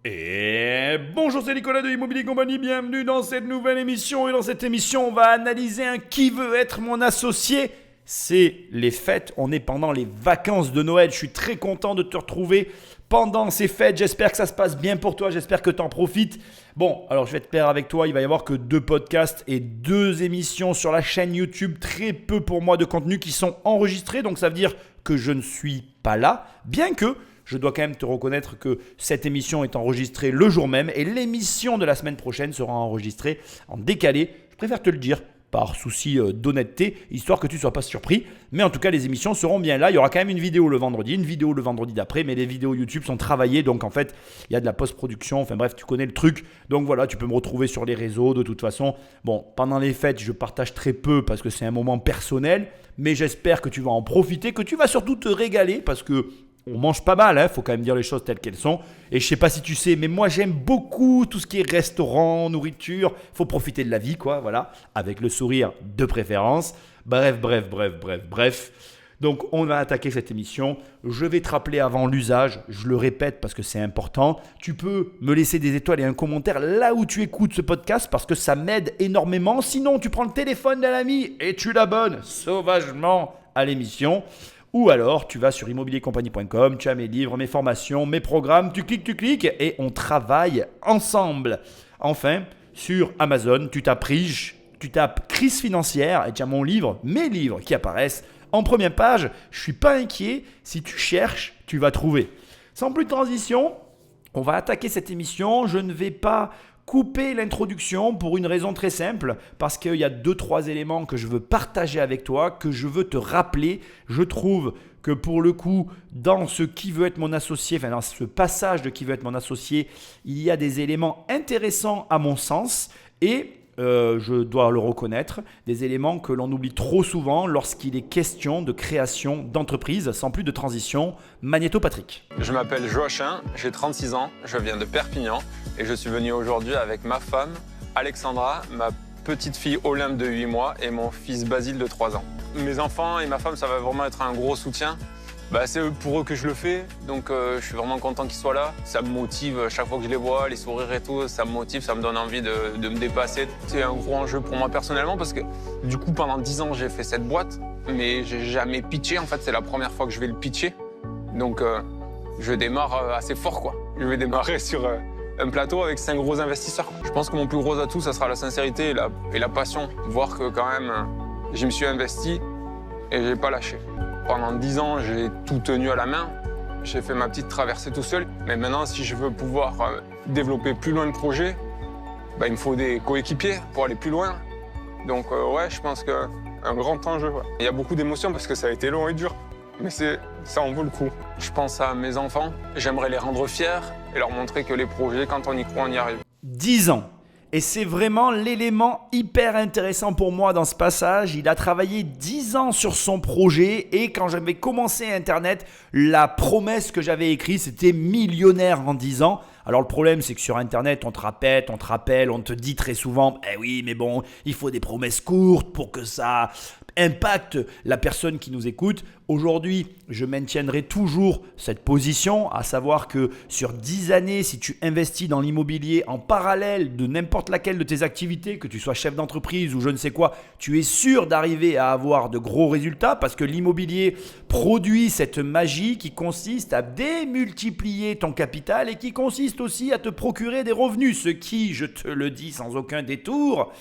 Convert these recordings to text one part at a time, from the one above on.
Et bonjour, c'est Nicolas de Immobilier Compagnie, bienvenue dans cette nouvelle émission. Et dans cette émission, on va analyser un qui veut être mon associé. C'est les fêtes, on est pendant les vacances de Noël. Je suis très content de te retrouver pendant ces fêtes. J'espère que ça se passe bien pour toi, j'espère que tu en profites. Bon, alors je vais être clair avec toi, il va y avoir que 2 podcasts et 2 émissions sur la chaîne YouTube. Très peu pour moi de contenu qui sont enregistrés, donc ça veut dire que je ne suis pas là, bien que je dois quand même te reconnaître que cette émission est enregistrée le jour même et l'émission de la semaine prochaine sera enregistrée en décalé. Je préfère te le dire par souci d'honnêteté, histoire que tu ne sois pas surpris. Mais en tout cas, les émissions seront bien là. Il y aura quand même une vidéo le vendredi, une vidéo le vendredi d'après, mais les vidéos YouTube sont travaillées. Donc en fait, il y a de la post-production. Enfin bref, tu connais le truc. Donc voilà, tu peux me retrouver sur les réseaux de toute façon. Bon, pendant les fêtes, je partage très peu parce que c'est un moment personnel. Mais j'espère que tu vas en profiter, que tu vas surtout te régaler parce que on mange pas mal, faut quand même dire les choses telles qu'elles sont. Et je sais pas si tu sais, mais moi j'aime beaucoup tout ce qui est restaurant, nourriture. Faut profiter de la vie, quoi, voilà, avec le sourire de préférence. Bref. Donc on va attaquer cette émission. Je vais te rappeler avant l'usage, je le répète parce que c'est important. Tu peux me laisser des étoiles et un commentaire là où tu écoutes ce podcast parce que ça m'aide énormément. Sinon, tu prends le téléphone d'un ami et tu l'abonnes sauvagement à l'émission. Ou alors, tu vas sur immobiliercompagnie.com, tu as mes livres, mes formations, mes programmes, tu cliques et on travaille ensemble. Enfin, sur Amazon, tu tapes crise financière et tu as mon livre, mes livres qui apparaissent en première page. Je ne suis pas inquiet, si tu cherches, tu vas trouver. Sans plus de transition, on va attaquer cette émission. Je ne vais pas couper l'introduction pour une raison très simple, parce qu'il y a 2-3 éléments que je veux partager avec toi, que je veux te rappeler. Je trouve que pour le coup, dans ce qui veut être mon associé, enfin dans ce passage de qui veut être mon associé, il y a des éléments intéressants à mon sens et je dois le reconnaître, des éléments que l'on oublie trop souvent lorsqu'il est question de création d'entreprise. Sans plus de transition, Magnéto Patrick. Je m'appelle Joachim, j'ai 36 ans, je viens de Perpignan et je suis venu aujourd'hui avec ma femme Alexandra, ma petite fille Olympe de 8 mois et mon fils Basile de 3 ans. Mes enfants et ma femme, ça va vraiment être un gros soutien. C'est pour eux que je le fais, donc je suis vraiment content qu'ils soient là. Ça me motive chaque fois que je les vois, les sourires et tout, ça me motive, ça me donne envie de me dépasser. C'est un gros enjeu pour moi personnellement parce que du coup pendant 10 ans j'ai fait cette boîte, mais j'ai jamais pitché. En fait, c'est la première fois que je vais le pitcher, donc je démarre assez fort, quoi. Je vais démarrer sur un plateau avec 5 gros investisseurs. Je pense que mon plus gros atout, ça sera la sincérité et la passion. Voir que quand même je me suis investi et j'ai pas lâché. Pendant 10 ans, j'ai tout tenu à la main. J'ai fait ma petite traversée tout seul. Mais maintenant, si je veux pouvoir développer plus loin le projet, il me faut des coéquipiers pour aller plus loin. Donc je pense qu'un grand enjeu. Ouais. Il y a beaucoup d'émotions parce que ça a été long et dur. Mais ça en vaut le coup. Je pense à mes enfants. J'aimerais les rendre fiers et leur montrer que les projets, quand on y croit, on y arrive. 10 ans. Et c'est vraiment l'élément hyper intéressant pour moi dans ce passage. Il a travaillé 10 ans sur son projet et quand j'avais commencé Internet, la promesse que j'avais écrite, c'était millionnaire en 10 ans. Alors le problème, c'est que sur Internet, on te rappelle, on te dit très souvent « Eh oui, mais bon, il faut des promesses courtes pour que ça impacte la personne qui nous écoute. » Aujourd'hui, je maintiendrai toujours cette position, à savoir que sur 10 années, si tu investis dans l'immobilier en parallèle de n'importe laquelle de tes activités, que tu sois chef d'entreprise ou je ne sais quoi, tu es sûr d'arriver à avoir de gros résultats parce que l'immobilier produit cette magie qui consiste à démultiplier ton capital et qui consiste aussi à te procurer des revenus, ce qui, je te le dis sans aucun détour,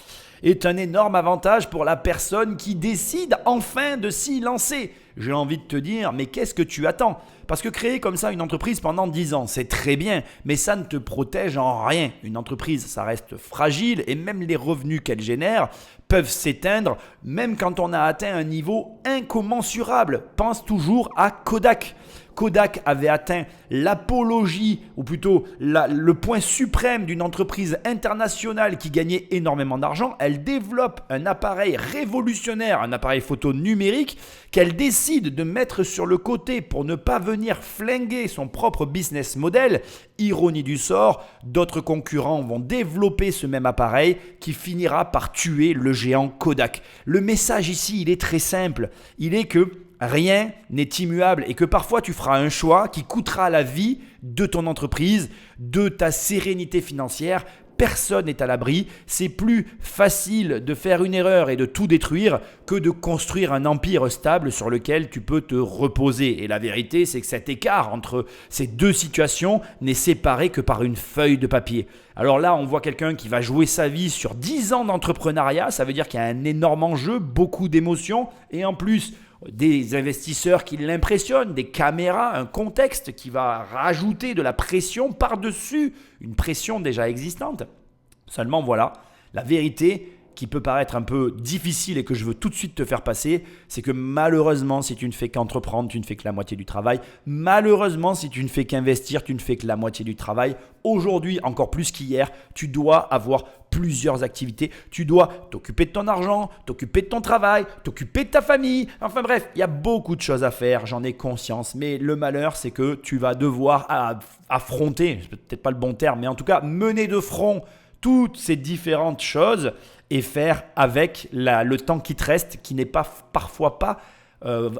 est un énorme avantage pour la personne qui décide enfin de s'y lancer. J'ai envie de te dire, mais qu'est-ce que tu attends ? Parce que créer comme ça une entreprise pendant 10 ans, c'est très bien, mais ça ne te protège en rien. Une entreprise, ça reste fragile et même les revenus qu'elle génère peuvent s'éteindre, même quand on a atteint un niveau incommensurable. Pense toujours à Kodak. Kodak avait atteint l'apologie, ou plutôt le point suprême d'une entreprise internationale qui gagnait énormément d'argent. Elle développe un appareil révolutionnaire, un appareil photo numérique qu'elle décide de mettre sur le côté pour ne pas venir flinguer son propre business model. Ironie du sort, d'autres concurrents vont développer ce même appareil qui finira par tuer le géant Kodak. Le message ici, il est très simple. Il est que rien n'est immuable et que parfois tu feras un choix qui coûtera la vie de ton entreprise, de ta sérénité financière. Personne n'est à l'abri. C'est plus facile de faire une erreur et de tout détruire que de construire un empire stable sur lequel tu peux te reposer. Et la vérité, c'est que cet écart entre ces deux situations n'est séparé que par une feuille de papier. Alors là, on voit quelqu'un qui va jouer sa vie sur 10 ans d'entrepreneuriat. Ça veut dire qu'il y a un énorme enjeu, beaucoup d'émotions et en plus des investisseurs qui l'impressionnent, des caméras, un contexte qui va rajouter de la pression par-dessus une pression déjà existante. Seulement voilà, la vérité qui peut paraître un peu difficile et que je veux tout de suite te faire passer, c'est que malheureusement, si tu ne fais qu'entreprendre, tu ne fais que la moitié du travail. Malheureusement, si tu ne fais qu'investir, tu ne fais que la moitié du travail. Aujourd'hui, encore plus qu'hier, tu dois avoir plusieurs activités. Tu dois t'occuper de ton argent, t'occuper de ton travail, t'occuper de ta famille. Enfin bref, il y a beaucoup de choses à faire, j'en ai conscience. Mais le malheur, c'est que tu vas devoir affronter, c'est peut-être pas le bon terme, mais en tout cas mener de front toutes ces différentes choses et faire avec le temps qui te reste, qui n'est pas parfois pas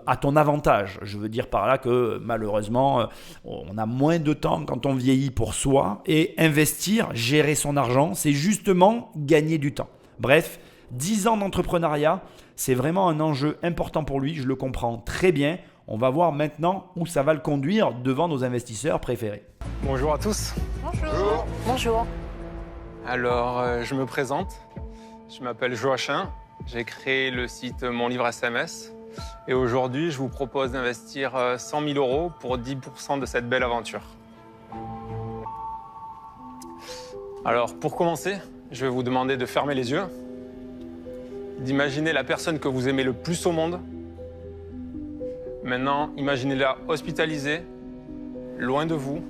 à ton avantage. Je veux dire par là que malheureusement, on a moins de temps quand on vieillit pour soi et investir, gérer son argent, c'est justement gagner du temps. Bref, 10 ans d'entrepreneuriat, c'est vraiment un enjeu important pour lui, je le comprends très bien. On va voir maintenant où ça va le conduire devant nos investisseurs préférés. Bonjour à tous. Bonjour. Bonjour. Alors, je me présente. Je m'appelle Joachim. J'ai créé le site Mon Livre SMS. Et aujourd'hui, je vous propose d'investir 100 000 € pour 10% de cette belle aventure. Alors, pour commencer, je vais vous demander de fermer les yeux, d'imaginer la personne que vous aimez le plus au monde. Maintenant, imaginez-la hospitalisée, loin de vous,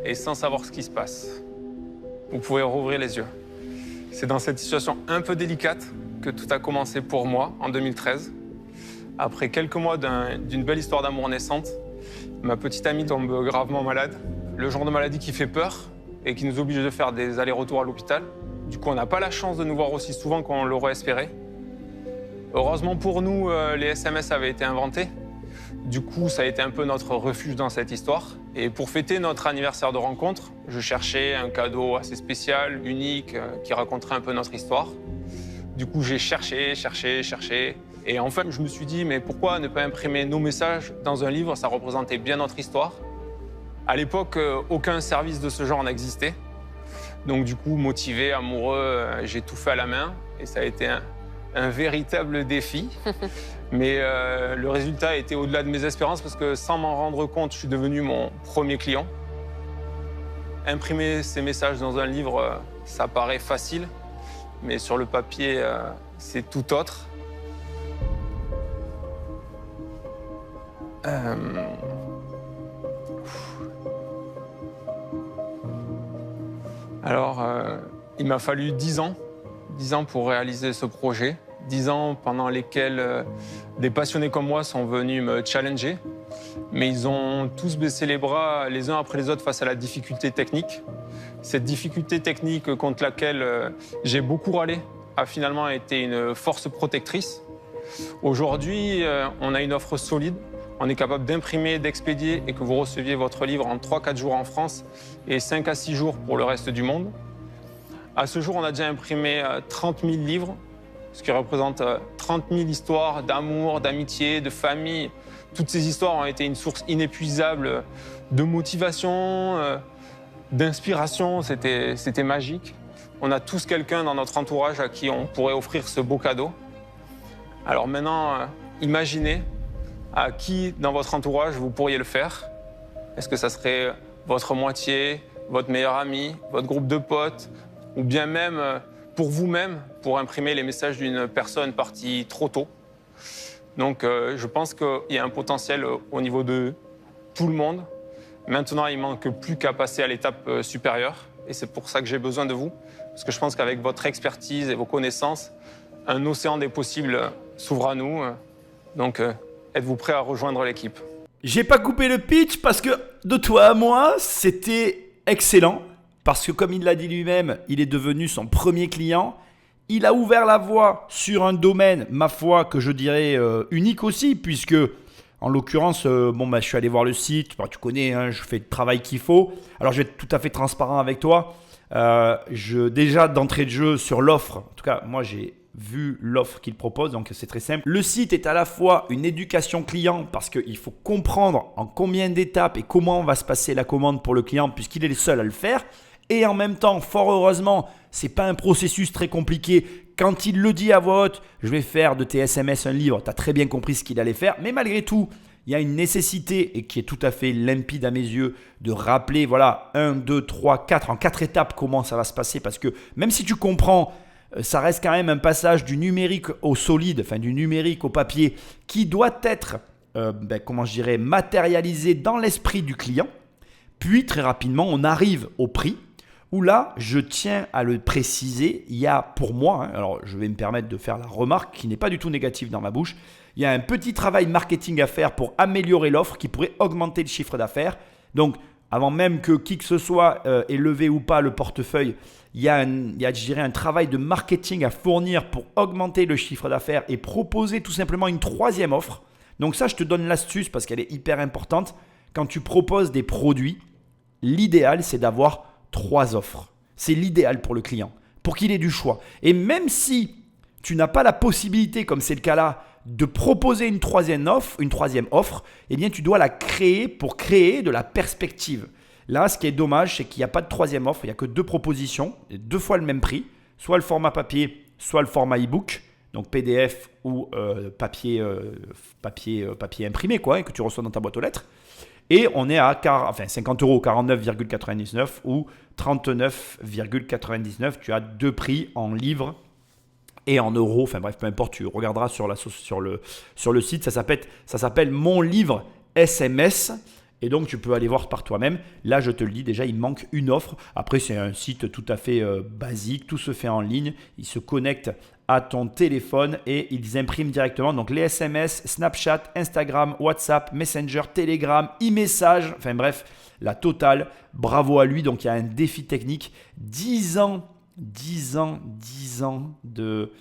et sans savoir ce qui se passe. Vous pouvez rouvrir les yeux. C'est dans cette situation un peu délicate que tout a commencé pour moi en 2013. Après quelques mois d'une belle histoire d'amour naissante, ma petite amie tombe gravement malade. Le genre de maladie qui fait peur et qui nous oblige de faire des allers-retours à l'hôpital. Du coup, on n'a pas la chance de nous voir aussi souvent qu'on l'aurait espéré. Heureusement pour nous, les SMS avaient été inventés. Du coup, ça a été un peu notre refuge dans cette histoire. Et pour fêter notre anniversaire de rencontre, je cherchais un cadeau assez spécial, unique, qui raconterait un peu notre histoire. Du coup, j'ai cherché. Et enfin, je me suis dit, mais pourquoi ne pas imprimer nos messages dans un livre? Ça représentait bien notre histoire. À l'époque, aucun service de ce genre n'existait. Donc du coup, motivé, amoureux, j'ai tout fait à la main. Et ça a été un véritable défi. Mais le résultat a été au-delà de mes espérances parce que sans m'en rendre compte, je suis devenu mon premier client. Imprimer ces messages dans un livre, ça paraît facile. Mais sur le papier, c'est tout autre. Alors, il m'a fallu 10 ans pour réaliser ce projet. 10 ans pendant lesquels des passionnés comme moi sont venus me challenger. Mais ils ont tous baissé les bras les uns après les autres face à la difficulté technique. Cette difficulté technique contre laquelle j'ai beaucoup râlé a finalement été une force protectrice. Aujourd'hui, on a une offre solide. On est capable d'imprimer, d'expédier et que vous receviez votre livre en 3-4 jours en France et 5 à 6 jours pour le reste du monde. À ce jour, on a déjà imprimé 30 000 livres, ce qui représente 30 000 histoires d'amour, d'amitié, de famille. Toutes ces histoires ont été une source inépuisable de motivation, d'inspiration. C'était magique. On a tous quelqu'un dans notre entourage à qui on pourrait offrir ce beau cadeau. Alors maintenant, imaginez à qui dans votre entourage vous pourriez le faire. Est-ce que ça serait votre moitié, votre meilleur ami, votre groupe de potes, ou bien même pour vous-même, pour imprimer les messages d'une personne partie trop tôt. Donc je pense qu'il y a un potentiel au niveau de tout le monde. Maintenant, il ne manque plus qu'à passer à l'étape supérieure. Et c'est pour ça que j'ai besoin de vous. Parce que je pense qu'avec votre expertise et vos connaissances, un océan des possibles s'ouvre à nous. Donc êtes-vous prêts à rejoindre l'équipe? J'ai pas coupé le pitch parce que de toi à moi, c'était excellent. Parce que comme il l'a dit lui-même, il est devenu son premier client. Il a ouvert la voie sur un domaine, ma foi, que je dirais unique aussi, puisque en l'occurrence, je suis allé voir le site. Tu connais, hein, je fais le travail qu'il faut. Alors, je vais être tout à fait transparent avec toi. Déjà, d'entrée de jeu sur l'offre, en tout cas, moi, j'ai vu l'offre qu'il propose, donc c'est très simple. Le site est à la fois une éducation client parce qu'il faut comprendre en combien d'étapes et comment va se passer la commande pour le client puisqu'il est le seul à le faire. Et en même temps, fort heureusement, ce n'est pas un processus très compliqué. Quand il le dit à voix haute, je vais faire de tes SMS un livre, tu as très bien compris ce qu'il allait faire. Mais malgré tout, il y a une nécessité et qui est tout à fait limpide à mes yeux de rappeler 1, 2, 3, 4, en 4 étapes comment ça va se passer. Parce que même si tu comprends, ça reste quand même un passage du numérique au solide, enfin du numérique au papier qui doit être matérialisé dans l'esprit du client. Puis très rapidement, on arrive au prix où là, je tiens à le préciser, il y a pour moi, alors je vais me permettre de faire la remarque qui n'est pas du tout négative dans ma bouche, il y a un petit travail marketing à faire pour améliorer l'offre qui pourrait augmenter le chiffre d'affaires. Donc, avant même que qui que ce soit ait levé ou pas le portefeuille, il y a un travail de marketing à fournir pour augmenter le chiffre d'affaires et proposer tout simplement une troisième offre. Donc ça, je te donne l'astuce parce qu'elle est hyper importante. Quand tu proposes des produits, l'idéal, c'est d'avoir 3 offres. C'est l'idéal pour le client, pour qu'il ait du choix. Et même si tu n'as pas la possibilité, comme c'est le cas là, de proposer une troisième offre, eh bien tu dois la créer pour créer de la perspective. Là, ce qui est dommage, c'est qu'il n'y a pas de troisième offre, il n'y a que 2 propositions, 2 fois le même prix, soit le format papier, soit le format e-book, donc PDF ou papier imprimé que tu reçois dans ta boîte aux lettres. Et on est à 50 €, 49,99 ou 39,99. Tu as 2 prix en livres et en euros. Enfin bref, peu importe, tu regarderas sur le site. Ça s'appelle Mon Livre SMS. Et donc, tu peux aller voir par toi-même. Là, je te le dis, déjà, il manque une offre. Après, c'est un site tout à fait basique. Tout se fait en ligne. Il se connecte à ton téléphone et ils impriment directement. Donc, les SMS, Snapchat, Instagram, WhatsApp, Messenger, Telegram, e-message. Enfin bref, la totale. Bravo à lui. Donc, il y a un défi technique. 10 ans de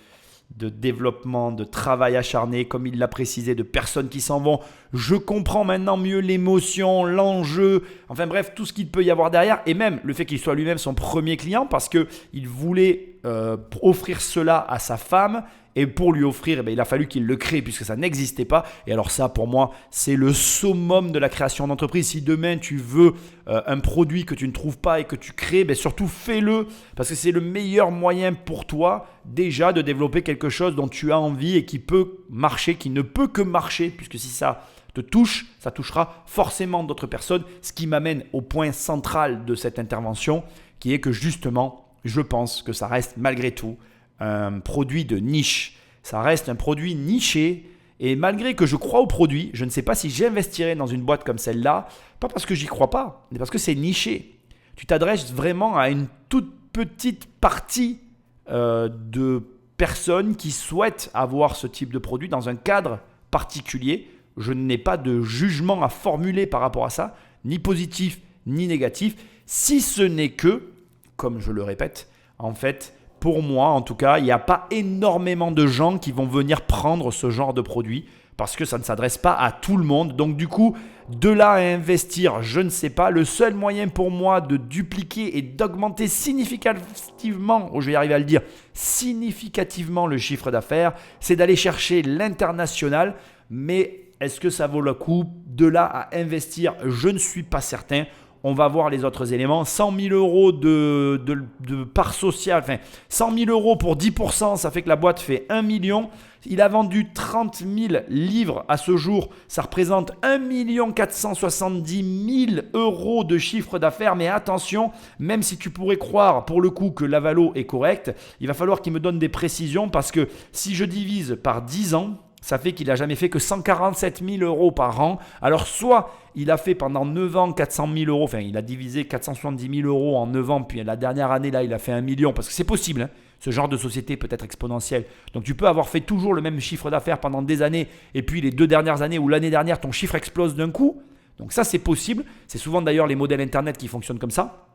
développement, de travail acharné, comme il l'a précisé, de personnes qui s'en vont. Je comprends maintenant mieux l'émotion, l'enjeu, enfin bref, tout ce qu'il peut y avoir derrière et même le fait qu'il soit lui-même son premier client parce qu'il voulait offrir cela à sa femme et pour lui offrir, il a fallu qu'il le crée puisque ça n'existait pas. Et alors ça, pour moi, c'est le summum de la création d'entreprise. Si demain, tu veux un produit que tu ne trouves pas et que tu crées, surtout fais-le parce que c'est le meilleur moyen pour toi déjà de développer quelque chose dont tu as envie et qui peut marcher, qui ne peut que marcher puisque si ça te touche, ça touchera forcément d'autres personnes. Ce qui m'amène au point central de cette intervention qui est que justement, je pense que ça reste malgré tout un produit de niche. Ça reste un produit niché et malgré que je crois au produit, je ne sais pas si j'investirais dans une boîte comme celle-là, pas parce que j'y crois pas, mais parce que c'est niché. Tu t'adresses vraiment à une toute petite partie de personnes qui souhaitent avoir ce type de produit dans un cadre particulier. Je n'ai pas de jugement à formuler par rapport à ça, ni positif ni négatif, si ce n'est que, comme je le répète, en fait, pour moi, en tout cas, il n'y a pas énormément de gens qui vont venir prendre ce genre de produit parce que ça ne s'adresse pas à tout le monde. Donc du coup, de là à investir, je ne sais pas. Le seul moyen pour moi de dupliquer et d'augmenter significativement, je vais y arriver à le dire, significativement le chiffre d'affaires, c'est d'aller chercher l'international. Mais est-ce que ça vaut le coup? De là à investir, je ne suis pas certain. On va voir les autres éléments. 100 000 € de part sociale, 100 000 € pour 10%, ça fait que la boîte fait 1 million. Il a vendu 30 000 livres à ce jour. Ça représente 1 470 000 € de chiffre d'affaires. Mais attention, même si tu pourrais croire pour le coup que la valo est correcte, il va falloir qu'il me donne des précisions parce que si je divise par 10 ans, ça fait qu'il n'a jamais fait que 147 000 € par an. Alors soit il a fait pendant 9 ans 400 000 €, il a divisé 470 000 € en 9 ans, puis la dernière année là il a fait 1 million, parce que c'est possible, hein. Ce genre de société peut être exponentielle. Donc tu peux avoir fait toujours le même chiffre d'affaires pendant des années, et puis les 2 dernières années ou l'année dernière ton chiffre explose d'un coup. Donc ça c'est possible, c'est souvent d'ailleurs les modèles internet qui fonctionnent comme ça.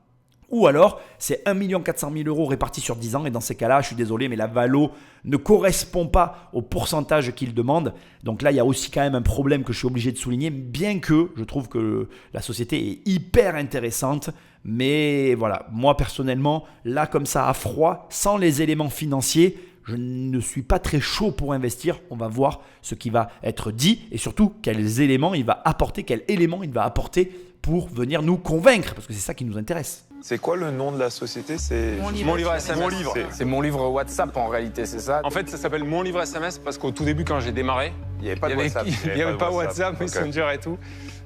Ou alors, c'est 1 400 000 € répartis sur 10 ans. Et dans ces cas-là, je suis désolé, mais la valo ne correspond pas au pourcentage qu'il demande. Donc là, il y a aussi quand même un problème que je suis obligé de souligner, bien que je trouve que la société est hyper intéressante. Mais voilà, moi personnellement, là comme ça à froid, sans les éléments financiers, je ne suis pas très chaud pour investir. On va voir ce qui va être dit et surtout quels éléments il va apporter, pour venir nous convaincre, parce que c'est ça qui nous intéresse. C'est quoi le nom de la société? C'est Mon livre SMS. Mon livre. C'est mon livre WhatsApp en réalité, c'est ça? En fait, ça s'appelle Mon livre SMS parce qu'au tout début, quand j'ai démarré, Il n'y avait pas de WhatsApp. il n'y avait pas WhatsApp, Messenger et tout.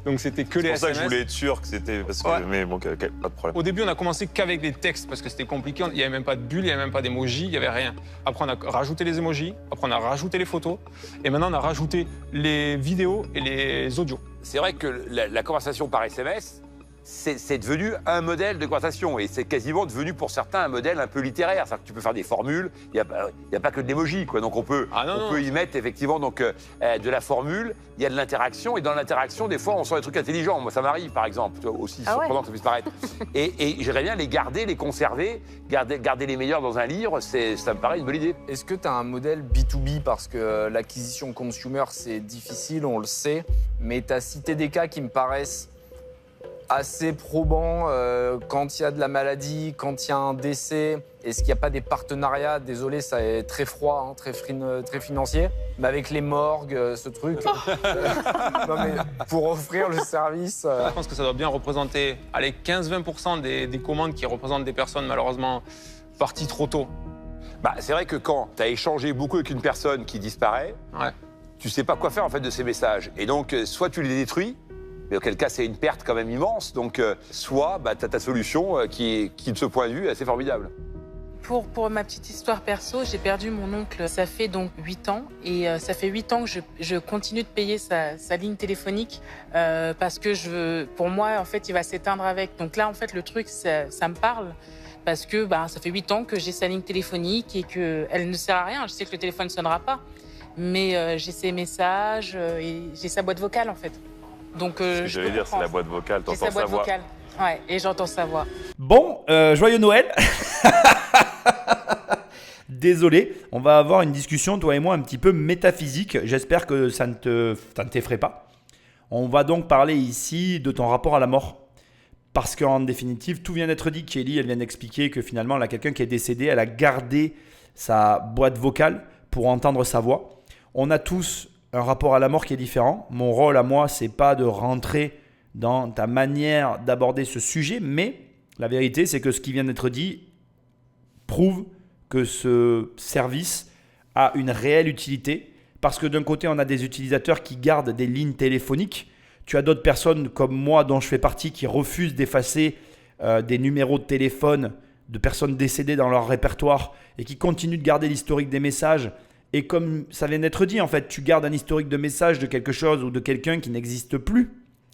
Donc c'était que les C'est pour ça SMS. que je voulais être sûr que c'était parce que. Ouais. Mais bon, ok, pas de problème. Au début, on a commencé qu'avec les textes parce que c'était compliqué. Il n'y avait même pas de bulles, il n'y avait même pas d'emojis, il n'y avait rien. Après, on a rajouté les emojis, après, on a rajouté les photos. Et maintenant, on a rajouté les vidéos et les audios. C'est vrai que la conversation par SMS, c'est devenu un modèle de conversation et c'est quasiment devenu pour certains un modèle un peu littéraire. C'est-à-dire que tu peux faire des formules, il n'y a pas que de l'emoji, quoi. Donc on peut y mettre effectivement de la formule, il y a de l'interaction et dans l'interaction, des fois, on sent des trucs intelligents. Moi, ça m'arrive, par exemple, aussi surprenant que ça puisse paraître. Et j'aimerais bien les garder, les conserver, garder les meilleurs dans un livre, ça me paraît une bonne idée. Est-ce que tu as un modèle B2B parce que l'acquisition consumer, c'est difficile, on le sait, mais tu as cité des cas qui me paraissent assez probant quand il y a de la maladie, quand il y a un décès. Est-ce qu'il n'y a pas des partenariats, désolé, ça est très froid, hein, très financier, mais avec les morgues, ce truc, non, mais pour offrir le service. Je pense que ça doit bien représenter 15-20% des commandes qui représentent des personnes malheureusement parties trop tôt. C'est vrai que quand tu as échangé beaucoup avec une personne qui disparaît, tu sais pas quoi faire en fait de ces messages. Et donc, soit tu les détruis, mais auquel cas c'est une perte quand même immense. Donc, soit tu as ta solution qui, de ce point de vue, est assez formidable. Pour ma petite histoire perso, j'ai perdu mon oncle, ça fait donc 8 ans. Et ça fait 8 ans que je continue de payer sa ligne téléphonique parce que pour moi, en fait, il va s'éteindre avec. Donc là, en fait, le truc, ça me parle. Parce que ça fait 8 ans que j'ai sa ligne téléphonique et qu'elle ne sert à rien. Je sais que le téléphone ne sonnera pas. Mais j'ai ses messages et j'ai sa boîte vocale, en fait. Donc, Ce que j'allais dire, c'est la boîte vocale, j'ai t'entends sa boîte sa voix. vocale. Ouais, et j'entends sa voix. Bon, joyeux Noël. Désolé, on va avoir une discussion, toi et moi, un petit peu métaphysique. J'espère que ça ne t'effraie pas. On va donc parler ici de ton rapport à la mort. Parce qu'en définitive, tout vient d'être dit. Kelly, elle vient d'expliquer que finalement, là, quelqu'un qui est décédé, elle a gardé sa boîte vocale pour entendre sa voix. On a tous un rapport à la mort qui est différent. Mon rôle à moi, c'est pas de rentrer dans ta manière d'aborder ce sujet, mais la vérité, c'est que ce qui vient d'être dit prouve que ce service a une réelle utilité. Parce que d'un côté, on a des utilisateurs qui gardent des lignes téléphoniques. Tu as d'autres personnes comme moi, dont je fais partie, qui refusent d'effacer des numéros de téléphone de personnes décédées dans leur répertoire et qui continuent de garder l'historique des messages. Et comme ça vient d'être dit, en fait, tu gardes un historique de messages de quelque chose ou de quelqu'un qui n'existe plus,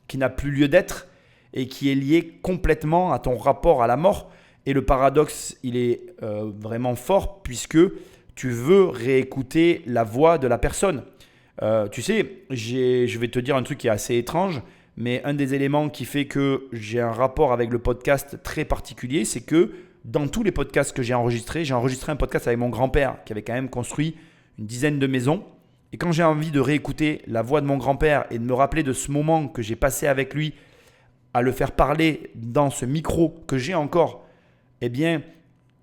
qui n'a plus lieu d'être et qui est lié complètement à ton rapport à la mort. Et le paradoxe, il est vraiment fort puisque tu veux réécouter la voix de la personne. Tu sais, je vais te dire un truc qui est assez étrange, mais un des éléments qui fait que j'ai un rapport avec le podcast très particulier, c'est que dans tous les podcasts que j'ai enregistré un podcast avec mon grand-père qui avait quand même construit une dizaine de maisons. Et quand j'ai envie de réécouter la voix de mon grand-père et de me rappeler de ce moment que j'ai passé avec lui à le faire parler dans ce micro que j'ai encore, eh bien,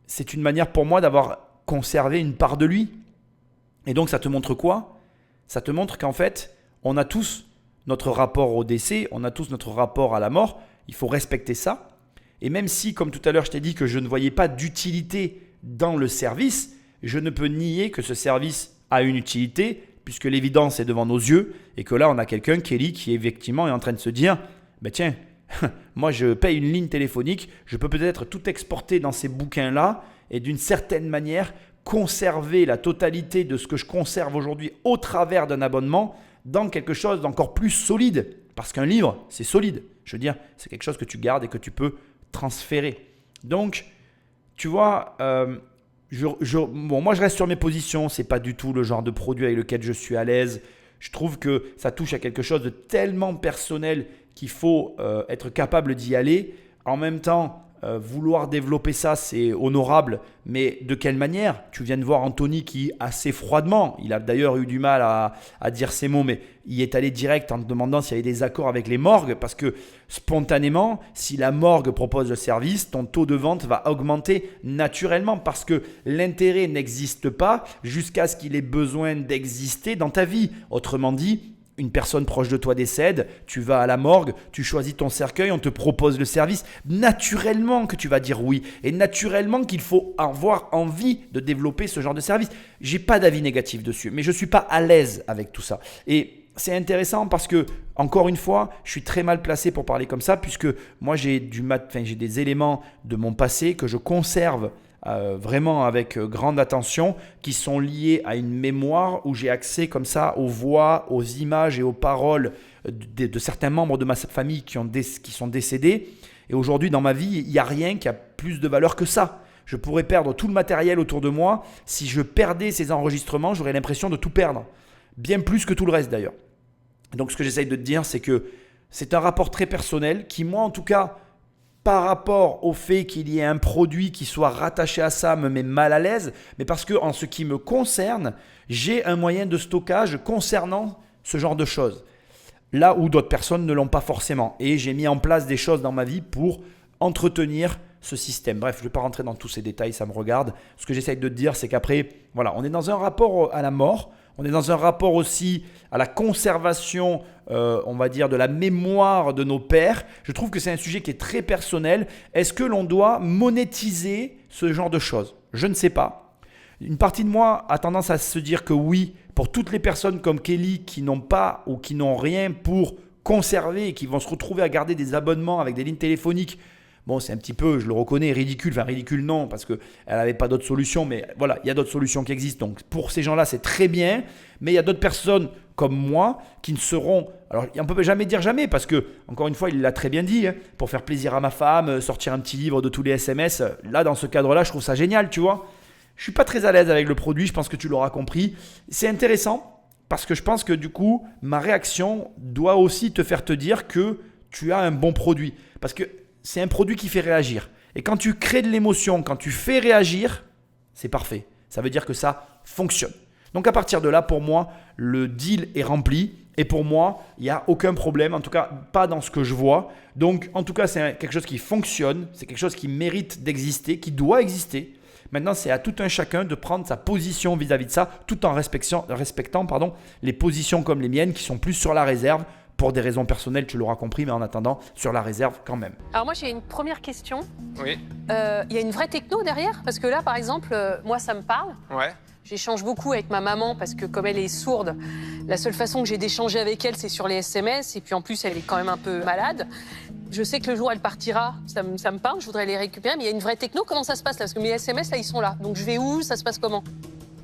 c'est une manière pour moi d'avoir conservé une part de lui. Et donc, ça te montre quoi ? Ça te montre qu'en fait, on a tous notre rapport au décès, on a tous notre rapport à la mort. Il faut respecter ça. Et même si, comme tout à l'heure, je t'ai dit que je ne voyais pas d'utilité dans le service, je ne peux nier que ce service a une utilité puisque l'évidence est devant nos yeux et que là, on a quelqu'un, Kelly, qui effectivement est en train de se dire « Tiens, moi, je paye une ligne téléphonique, je peux peut-être tout exporter dans ces bouquins-là et d'une certaine manière conserver la totalité de ce que je conserve aujourd'hui au travers d'un abonnement dans quelque chose d'encore plus solide. Parce qu'un livre, c'est solide. Je veux dire, c'est quelque chose que tu gardes et que tu peux transférer. Donc, tu vois, moi, je reste sur mes positions. Ce n'est pas du tout le genre de produit avec lequel je suis à l'aise. Je trouve que ça touche à quelque chose de tellement personnel qu'il faut être capable d'y aller. En même temps, vouloir développer ça, c'est honorable, mais de quelle manière? Tu viens de voir Anthony qui, assez froidement, il a d'ailleurs eu du mal à dire ces mots, mais il est allé direct en te demandant s'il y avait des accords avec les morgues, parce que spontanément, si la morgue propose le service, ton taux de vente va augmenter naturellement, parce que l'intérêt n'existe pas jusqu'à ce qu'il ait besoin d'exister dans ta vie. Autrement dit, une personne proche de toi décède, tu vas à la morgue, tu choisis ton cercueil, on te propose le service. Naturellement que tu vas dire oui et naturellement qu'il faut avoir envie de développer ce genre de service. J'ai pas d'avis négatif dessus, mais je suis pas à l'aise avec tout ça. Et c'est intéressant parce que, encore une fois, je suis très mal placé pour parler comme ça puisque moi j'ai des éléments de mon passé que je conserve vraiment avec grande attention, qui sont liés à une mémoire où j'ai accès comme ça aux voix, aux images et aux paroles de certains membres de ma famille qui sont décédés. Et aujourd'hui, dans ma vie, il n'y a rien qui a plus de valeur que ça. Je pourrais perdre tout le matériel autour de moi. Si je perdais ces enregistrements, j'aurais l'impression de tout perdre. Bien plus que tout le reste d'ailleurs. Donc ce que j'essaye de te dire, c'est que c'est un rapport très personnel qui, moi en tout cas, par rapport au fait qu'il y ait un produit qui soit rattaché à ça me met mal à l'aise, mais parce que en ce qui me concerne, j'ai un moyen de stockage concernant ce genre de choses. Là où d'autres personnes ne l'ont pas forcément. Et j'ai mis en place des choses dans ma vie pour entretenir ce système. Bref, je ne vais pas rentrer dans tous ces détails, ça me regarde. Ce que j'essaye de te dire, c'est qu'après, voilà, on est dans un rapport à la mort. On est dans un rapport aussi à la conservation, on va dire, de la mémoire de nos pères. Je trouve que c'est un sujet qui est très personnel. Est-ce que l'on doit monétiser ce genre de choses? Je ne sais pas. Une partie de moi a tendance à se dire que oui, pour toutes les personnes comme Kelly qui n'ont pas ou qui n'ont rien pour conserver et qui vont se retrouver à garder des abonnements avec des lignes téléphoniques. Bon, c'est un petit peu, je le reconnais, ridicule. Enfin, ridicule non, parce qu'elle n'avait pas d'autres solutions. Mais voilà, il y a d'autres solutions qui existent. Donc, pour ces gens-là, c'est très bien. Mais il y a d'autres personnes comme moi qui ne seront… Alors, on ne peut jamais dire jamais parce que, encore une fois, il l'a très bien dit. Pour faire plaisir à ma femme, sortir un petit livre de tous les SMS. Là, dans ce cadre-là, je trouve ça génial, tu vois. Je ne suis pas très à l'aise avec le produit. Je pense que tu l'auras compris. C'est intéressant parce que je pense que du coup, ma réaction doit aussi te faire te dire que tu as un bon produit. Parce que c'est un produit qui fait réagir. Et quand tu crées de l'émotion, quand tu fais réagir, c'est parfait. Ça veut dire que ça fonctionne. Donc à partir de là, pour moi, le deal est rempli. Et pour moi, il n'y a aucun problème, en tout cas pas dans ce que je vois. Donc en tout cas, c'est quelque chose qui fonctionne, c'est quelque chose qui mérite d'exister, qui doit exister. Maintenant, c'est à tout un chacun de prendre sa position vis-à-vis de ça, tout en respectant les positions comme les miennes qui sont plus sur la réserve. Pour des raisons personnelles, tu l'auras compris, mais en attendant, sur la réserve quand même. Alors moi, j'ai une première question. Oui. Il y a une vraie techno derrière? Parce que là, par exemple, moi, ça me parle. Ouais. J'échange beaucoup avec ma maman parce que comme elle est sourde, la seule façon que j'ai d'échanger avec elle, c'est sur les SMS. Et puis en plus, elle est quand même un peu malade. Je sais que le jour où elle partira, ça me parle, je voudrais les récupérer. Mais il y a une vraie techno, comment ça se passe là? Parce que mes SMS, là, ils sont là. Donc je vais où? Ça se passe comment?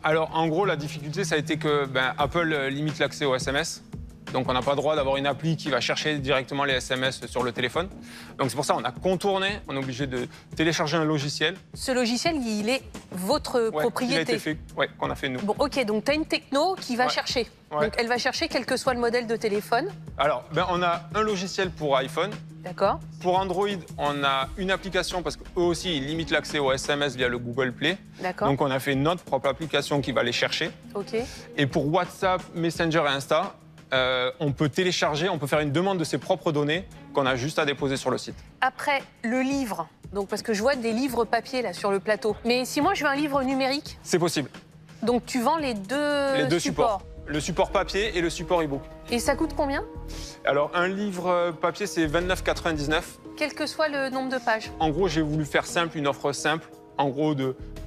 Alors, en gros, la difficulté, ça a été que Apple limite l'accès aux SMS. Donc, on n'a pas le droit d'avoir une appli qui va chercher directement les SMS sur le téléphone. Donc, c'est pour ça qu'on a contourné. On est obligé de télécharger un logiciel. Ce logiciel, il est votre propriété? Il a été fait, qu'on a fait nous. Bon, ok, donc tu as une techno qui va chercher. Ouais. Donc, elle va chercher quel que soit le modèle de téléphone. Alors, on a un logiciel pour iPhone. D'accord. Pour Android, on a une application parce qu'eux aussi, ils limitent l'accès aux SMS via le Google Play. D'accord. Donc, on a fait notre propre application qui va les chercher. Ok. Et pour WhatsApp, Messenger et Insta, on peut télécharger, on peut faire une demande de ses propres données qu'on a juste à déposer sur le site. Après, le livre. Donc, parce que je vois des livres papier là sur le plateau. Mais si moi je veux un livre numérique, C'est possible. donc tu vends les deux supports. Le support papier et le support e-book. Et ça coûte combien? Alors, un livre papier, c'est 29,99 €. Quel que soit le nombre de pages. En gros, j'ai voulu faire simple, une offre simple. En gros,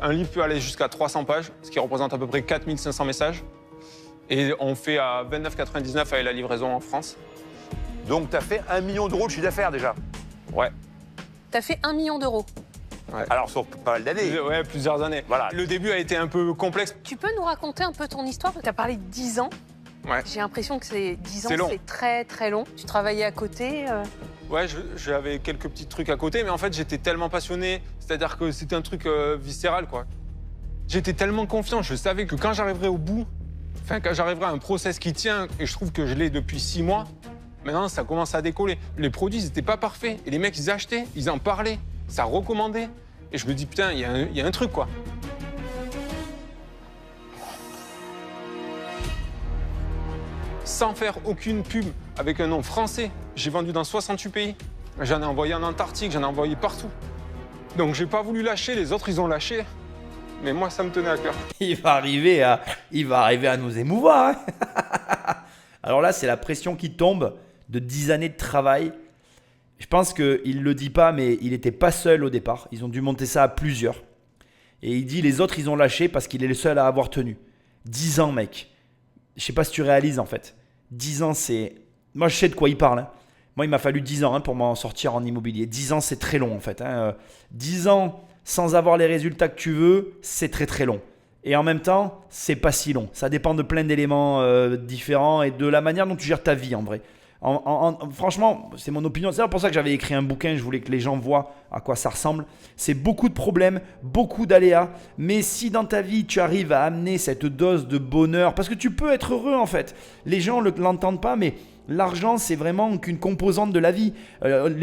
un livre peut aller jusqu'à 300 pages, ce qui représente à peu près 4500 messages. Et on fait à 29,99 € avec la livraison en France. Donc, tu as fait 1 million d'euros de chiffre d'affaires déjà. Ouais. T'as fait 1 million d'euros. Alors, sur pas mal d'années. Ouais, plusieurs années. Voilà. Le début a été un peu complexe. Tu peux nous raconter un peu ton histoire? Tu as parlé de 10 ans. Ouais. J'ai l'impression que 10 ans, C'est long. c'est très très long. Tu travaillais à côté. Ouais, j'avais quelques petits trucs à côté, mais en fait, j'étais tellement passionné. C'est-à-dire que c'était un truc viscéral, quoi. J'étais tellement confiant, je savais que quand j'arriverais au bout, quand j'arriverai à un process qui tient, et je trouve que je l'ai depuis 6 mois, maintenant, ça commence à décoller. Les produits, ils n'étaient pas parfaits. Et les mecs, ils achetaient, ils en parlaient. ça recommandait. Et je me dis, putain, il y a un truc, quoi. Sans faire aucune pub avec un nom français, j'ai vendu dans 68 pays. J'en ai envoyé en Antarctique, j'en ai envoyé partout. Donc j'ai pas voulu lâcher, les autres ils ont lâché. Mais moi ça me tenait à cœur. Il va arriver à nous émouvoir. Hein. Alors là, c'est la pression qui tombe de 10 années de travail. Je pense qu'il ne le dit pas, mais il n'était pas seul au départ. Ils ont dû monter ça à plusieurs. Et il dit les autres, ils ont lâché parce qu'il est le seul à avoir tenu. 10 ans, mec. Je sais pas si tu réalises en fait. 10 ans, c'est... Moi, je sais de quoi il parle. Hein. Moi, il m'a fallu 10 ans pour m'en sortir en immobilier. 10 ans, c'est très long en fait. 10 ans sans avoir les résultats que tu veux, c'est très très long. Et en même temps, c'est pas si long. Ça dépend de plein d'éléments différents et de la manière dont tu gères ta vie en vrai. Franchement, c'est mon opinion. C'est pour ça que j'avais écrit un bouquin. Je voulais que les gens voient à quoi ça ressemble. C'est beaucoup de problèmes, beaucoup d'aléas. Mais si dans ta vie, tu arrives à amener cette dose de bonheur, parce que tu peux être heureux en fait. Les gens ne l'entendent pas, mais l'argent, c'est vraiment qu'une composante de la vie.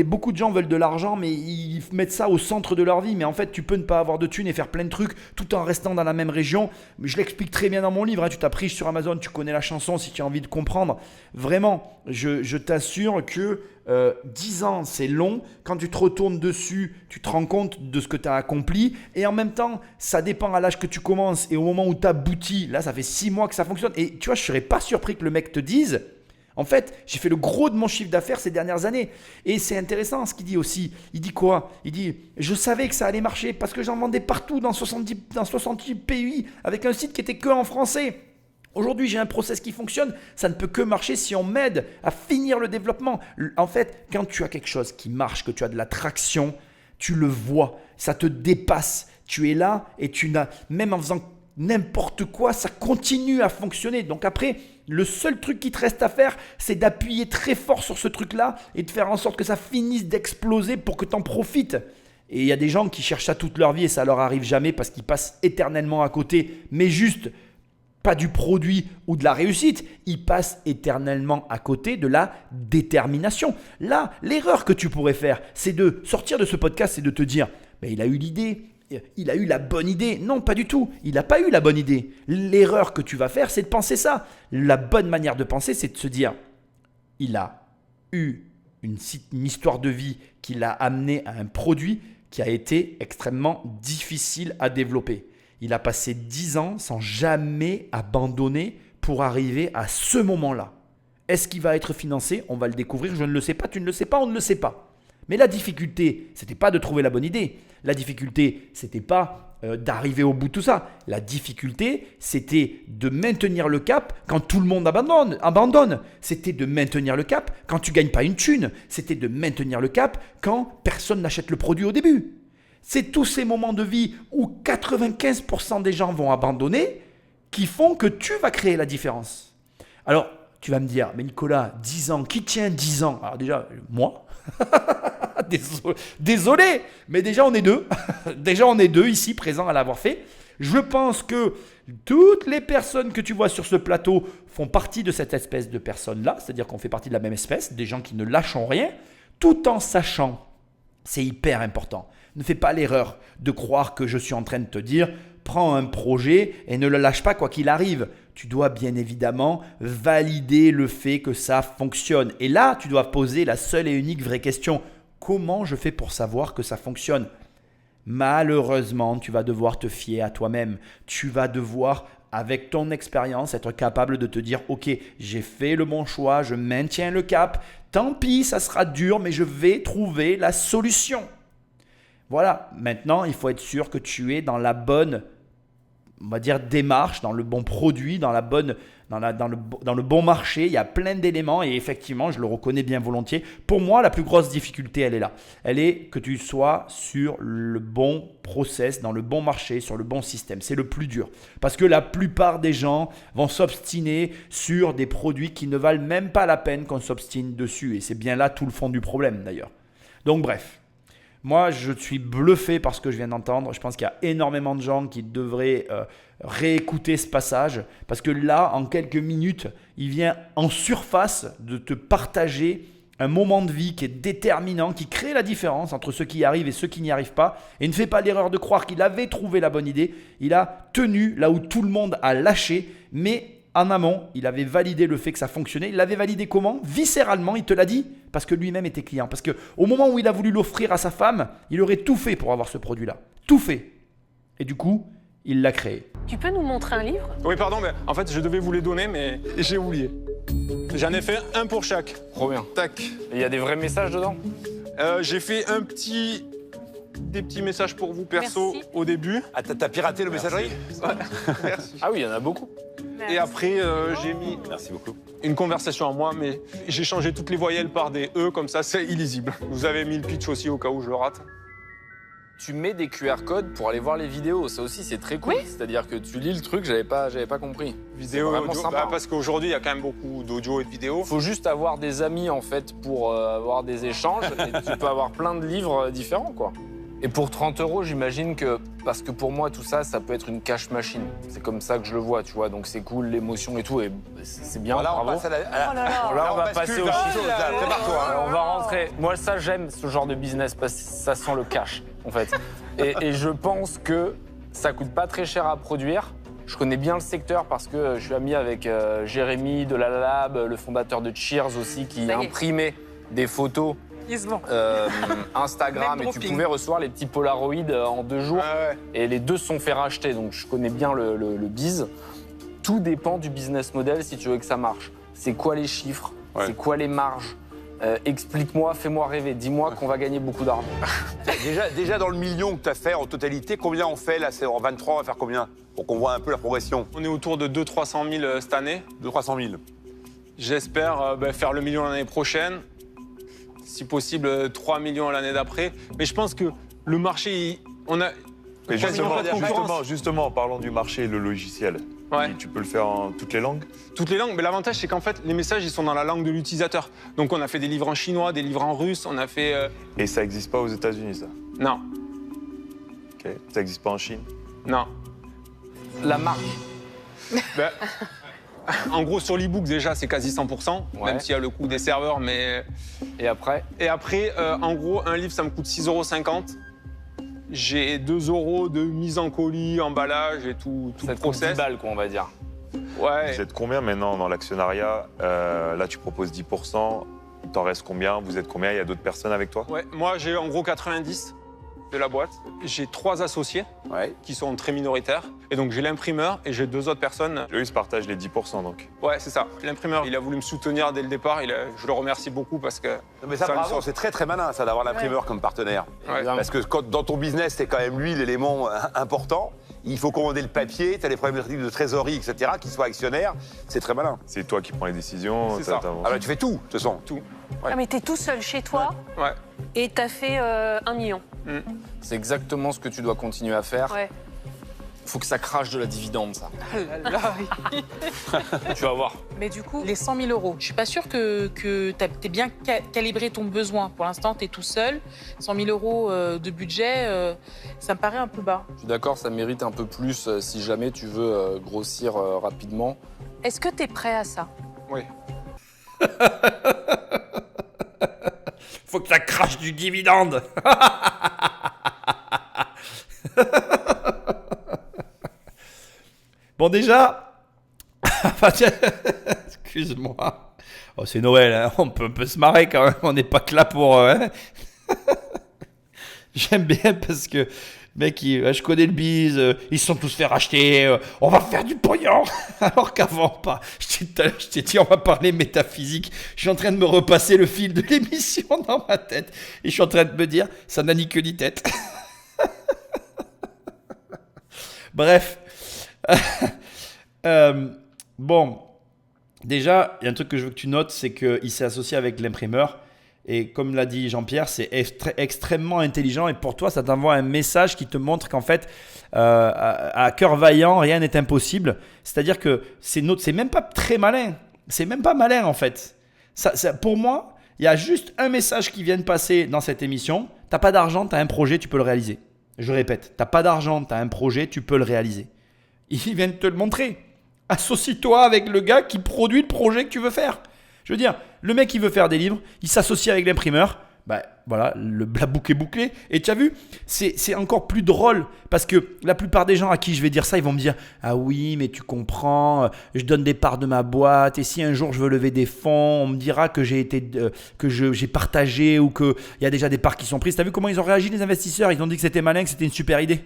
Beaucoup de gens veulent de l'argent, mais ils mettent ça au centre de leur vie. Mais en fait, tu peux ne pas avoir de thunes et faire plein de trucs tout en restant dans la même région. Je l'explique très bien dans mon livre. Hein. Tu tapes riche sur Amazon, tu connais la chanson si tu as envie de comprendre. Vraiment, je t'assure que 10 ans, c'est long. Quand tu te retournes dessus, tu te rends compte de ce que tu as accompli. Et en même temps, ça dépend à l'âge que tu commences et au moment où tu aboutis. Là, ça fait 6 mois que ça fonctionne. Et tu vois, je ne serais pas surpris que le mec te dise... En fait, j'ai fait le gros de mon chiffre d'affaires ces dernières années. Et c'est intéressant ce qu'il dit aussi. Il dit quoi? Il dit, je savais que ça allait marcher parce que j'en vendais partout dans 68 pays avec un site qui était que en français. Aujourd'hui, j'ai un process qui fonctionne. Ça ne peut que marcher si on m'aide à finir le développement. En fait, quand tu as quelque chose qui marche, que tu as de la traction, tu le vois. Ça te dépasse. Tu es là et tu n'as, même en faisant n'importe quoi, ça continue à fonctionner. Donc après, le seul truc qui te reste à faire, c'est d'appuyer très fort sur ce truc-là et de faire en sorte que ça finisse d'exploser pour que tu en profites. Et il y a des gens qui cherchent ça toute leur vie et ça leur arrive jamais parce qu'ils passent éternellement à côté, mais juste pas du produit ou de la réussite, ils passent éternellement à côté de la détermination. Là, l'erreur que tu pourrais faire, c'est de sortir de ce podcast et de te dire, mais il a eu l'idée. Il a eu la bonne idée. Non, pas du tout. Il n'a pas eu la bonne idée. L'erreur que tu vas faire, c'est de penser ça. La bonne manière de penser, c'est de se dire, il a eu une histoire de vie qui l'a amené à un produit qui a été extrêmement difficile à développer. Il a passé 10 ans sans jamais abandonner pour arriver à ce moment-là. Est-ce qu'il va être financé? On va le découvrir. Je ne le sais pas, tu ne le sais pas, on ne le sait pas. Mais la difficulté, ce n'était pas de trouver la bonne idée. La difficulté, ce n'était pas d'arriver au bout de tout ça. La difficulté, c'était de maintenir le cap quand tout le monde abandonne. C'était de maintenir le cap quand tu ne gagnes pas une thune. C'était de maintenir le cap quand personne n'achète le produit au début. C'est tous ces moments de vie où 95% des gens vont abandonner qui font que tu vas créer la différence. Alors, tu vas me dire, mais Nicolas, 10 ans, qui tient 10 ans? Alors déjà, moi Désolé, mais déjà on est deux. Déjà on est deux ici présents à l'avoir fait. Je pense que toutes les personnes que tu vois sur ce plateau font partie de cette espèce de personnes-là, c'est-à-dire qu'on fait partie de la même espèce, des gens qui ne lâchent rien, tout en sachant, c'est hyper important. Ne fais pas l'erreur de croire que je suis en train de te dire prends un projet et ne le lâche pas quoi qu'il arrive. Tu dois bien évidemment valider le fait que ça fonctionne. Et là, tu dois poser la seule et unique vraie question. Comment je fais pour savoir que ça fonctionne? Malheureusement, tu vas devoir te fier à toi-même. Tu vas devoir, avec ton expérience, être capable de te dire « Ok, j'ai fait le bon choix, je maintiens le cap. Tant pis, ça sera dur, mais je vais trouver la solution. » Voilà, maintenant, il faut être sûr que tu es dans la bonne, on va dire, démarche, dans le bon produit, dans le bon marché. Il y a plein d'éléments et effectivement, je le reconnais bien volontiers. Pour moi, la plus grosse difficulté, elle est là. Elle est que tu sois sur le bon process, dans le bon marché, sur le bon système. C'est le plus dur parce que la plupart des gens vont s'obstiner sur des produits qui ne valent même pas la peine qu'on s'obstine dessus. Et c'est bien là tout le fond du problème d'ailleurs. Donc bref. Moi, je suis bluffé par ce que je viens d'entendre. Je pense qu'il y a énormément de gens qui devraient réécouter ce passage parce que là, en quelques minutes, il vient en surface de te partager un moment de vie qui est déterminant, qui crée la différence entre ceux qui y arrivent et ceux qui n'y arrivent pas. Et ne fait pas l'erreur de croire qu'il avait trouvé la bonne idée. Il a tenu là où tout le monde a lâché, mais en amont, il avait validé le fait que ça fonctionnait. Il l'avait validé comment? Viscéralement, il te l'a dit, parce que lui-même était client. Parce qu'au moment où il a voulu l'offrir à sa femme, il aurait tout fait pour avoir ce produit-là. Tout fait. Et du coup, il l'a créé. Tu peux nous montrer un livre? Oui, pardon, mais en fait, je devais vous les donner, mais j'ai oublié. J'en ai fait un pour chaque. Trop bien. Tac. Et il y a des vrais messages dedans? J'ai fait des petits messages pour vous perso Merci. au début. Ah, t'as piraté le messagerie? Merci. Ah oui, il y en a beaucoup. Et après, j'ai mis Merci beaucoup. une conversation à moi, mais j'ai changé toutes les voyelles par des E, comme ça, c'est illisible. Vous avez mis le pitch aussi au cas où je le rate. Tu mets des QR codes pour aller voir les vidéos. Ça aussi, c'est très cool. Oui. C'est-à-dire que tu lis le truc, j'avais pas compris. Vidéo, vraiment audio, sympa. parce qu'aujourd'hui, il y a quand même beaucoup d'audio et de vidéos. Faut juste avoir des amis en fait pour avoir des échanges. Et tu peux avoir plein de livres différents, quoi. Et pour 30 €, j'imagine que, parce que pour moi, tout ça, ça peut être une cash machine. C'est comme ça que je le vois, tu vois. Donc c'est cool, l'émotion et tout, et c'est bien, Voilà, on bravo. passe à la. Oh là là. Là, on va bascule passer au dans autre chiffre. chose, là. Prépare-toi. hein. On va rentrer. Moi, ça, j'aime ce genre de business parce que ça sent le cash, en fait. Et je pense que ça coûte pas très cher à produire. Je connais bien le secteur parce que je suis ami avec Jérémy de la Lab, le fondateur de Cheers aussi, qui Ça y est. imprimait des photos Il se vend. Instagram Même et tu dropping. pouvais recevoir les petits Polaroids en 2 jours. Ah ouais. Et les deux se sont fait racheter, donc je connais bien le biz. Tout dépend du business model si tu veux que ça marche. C'est quoi les chiffres? Ouais. C'est quoi les marges? Explique-moi, fais-moi rêver, dis-moi qu'on va gagner beaucoup d'argent. Déjà dans le million que tu as fait en totalité, combien on fait là? C'est en 23, on va faire combien? Pour qu'on voit un peu la progression. On est autour de 200 000 – 300 000 cette année. 200 000 – 300 000. J'espère faire le million l'année prochaine. Si possible, 3 millions l'année d'après. Mais je pense que le marché, on a Mais quasiment pas de concurrence. justement, en parlant du marché, le logiciel, Ouais. tu peux le faire en toutes les langues? Toutes les langues, mais l'avantage c'est qu'en fait les messages ils sont dans la langue de l'utilisateur. Donc on a fait des livres en chinois, des livres en russe, on a fait Et ça n'existe pas aux États-Unis, ça? non, Ok. Ça n'existe pas en Chine? non. La marge. Ben, en gros sur l'e-book déjà c'est quasi 100%, Ouais. même s'il y a le coût des serveurs, mais Et après, et après en gros un livre ça me coûte 6,50 €. J'ai 2 € de mise en colis, emballage et tout ça le te coûte 10 process. balles, quoi, on va dire. Ouais. Vous êtes combien maintenant dans l'actionnariat? Là, tu proposes 10%. Il t'en reste combien? Vous êtes combien? Il y a d'autres personnes avec toi? Ouais, moi j'ai en gros 90 de la boîte. J'ai 3 associés Ouais. qui sont très minoritaires. Et donc j'ai l'imprimeur et j'ai 2 autres personnes. Eux, ils se partagent les 10%, donc. Ouais, c'est ça. L'imprimeur, il a voulu me soutenir dès le départ. Je le remercie beaucoup parce que... Non, mais ça, Ça, bravo, le c'est très très malin ça d'avoir l'imprimeur comme partenaire. Ouais. Évidemment. Parce que quand, dans ton business, c'est quand même lui l'élément important. Il faut commander le papier, tu as les problématiques de trésorerie, etc., qu'il soit actionnaire. C'est très malin. C'est toi qui prends les décisions. C'est ça. t'avances. Ah bah tu fais tout, de toute façon. Tout. Ah, mais t'es tout seul chez toi Ouais. et t'as fait 1 million. C'est exactement ce que tu dois continuer à faire. Ouais. Faut que ça crache de la dividende, ça. Ah là là. Tu vas voir. Mais du coup, les 100 000 €, je suis pas sûre que t'es bien calibré ton besoin. Pour l'instant, t'es tout seul. 100 000 € de budget, ça me paraît un peu bas. Je suis d'accord, ça mérite un peu plus si jamais tu veux grossir rapidement. Est-ce que t'es prêt à ça? Oui. Faut que ça crache du dividende. Bon, déjà, excuse-moi. Oh, c'est Noël, hein. On peut se marrer quand même. On n'est pas que là pour. Hein. J'aime bien parce que, mec, je connais le bise. Ils se sont tous fait racheter. On va faire du pognon. Alors qu'avant, pas. Je t'ai dit, on va parler métaphysique. Je suis en train de me repasser le fil de l'émission dans ma tête. Et je suis en train de me dire, ça n'a ni queue ni tête. Bref. Bon, déjà, il y a un truc que je veux que tu notes, c'est qu'il s'est associé avec l'imprimeur. Et comme l'a dit Jean-Pierre, c'est extrêmement intelligent. Et pour toi, ça t'envoie un message qui te montre qu'en fait, à cœur vaillant, rien n'est impossible. C'est-à-dire que c'est même pas très malin. C'est même pas malin en fait. Pour moi, il y a juste un message qui vient de passer dans cette émission. T'as pas d'argent, t'as un projet, tu peux le réaliser. Je répète, t'as pas d'argent, t'as un projet, tu peux le réaliser. Il vient de te le montrer. Associe-toi avec le gars qui produit le projet que tu veux faire. Je veux dire, Le mec, il veut faire des livres, il s'associe avec l'imprimeur. Voilà, la boucle est bouclée. Et tu as vu, c'est encore plus drôle parce que la plupart des gens à qui je vais dire ça, ils vont me dire « Ah oui, mais tu comprends, je donne des parts de ma boîte et si un jour je veux lever des fonds, on me dira que j'ai partagé ou qu'il y a déjà des parts qui sont prises. » Tu as vu comment ils ont réagi les investisseurs? Ils ont dit que c'était malin, que c'était une super idée.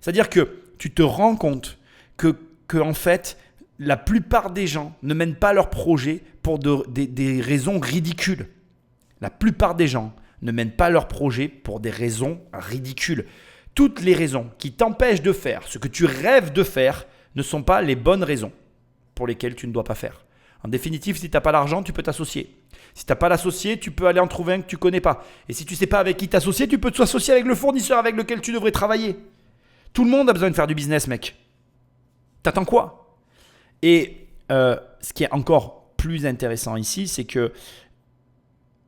C'est-à-dire que tu te rends compte que en fait, la plupart des gens ne mènent pas leur projet pour des raisons ridicules. La plupart des gens ne mènent pas leur projet pour des raisons ridicules. Toutes les raisons qui t'empêchent de faire ce que tu rêves de faire ne sont pas les bonnes raisons pour lesquelles tu ne dois pas faire. En définitive, si tu n'as pas l'argent, tu peux t'associer. Si tu n'as pas l'associé, tu peux aller en trouver un que tu ne connais pas. Et si tu ne sais pas avec qui t'associer, tu peux t'associer avec le fournisseur avec lequel tu devrais travailler. Tout le monde a besoin de faire du business, mec. T'attends quoi? Et ce qui est encore plus intéressant ici, c'est que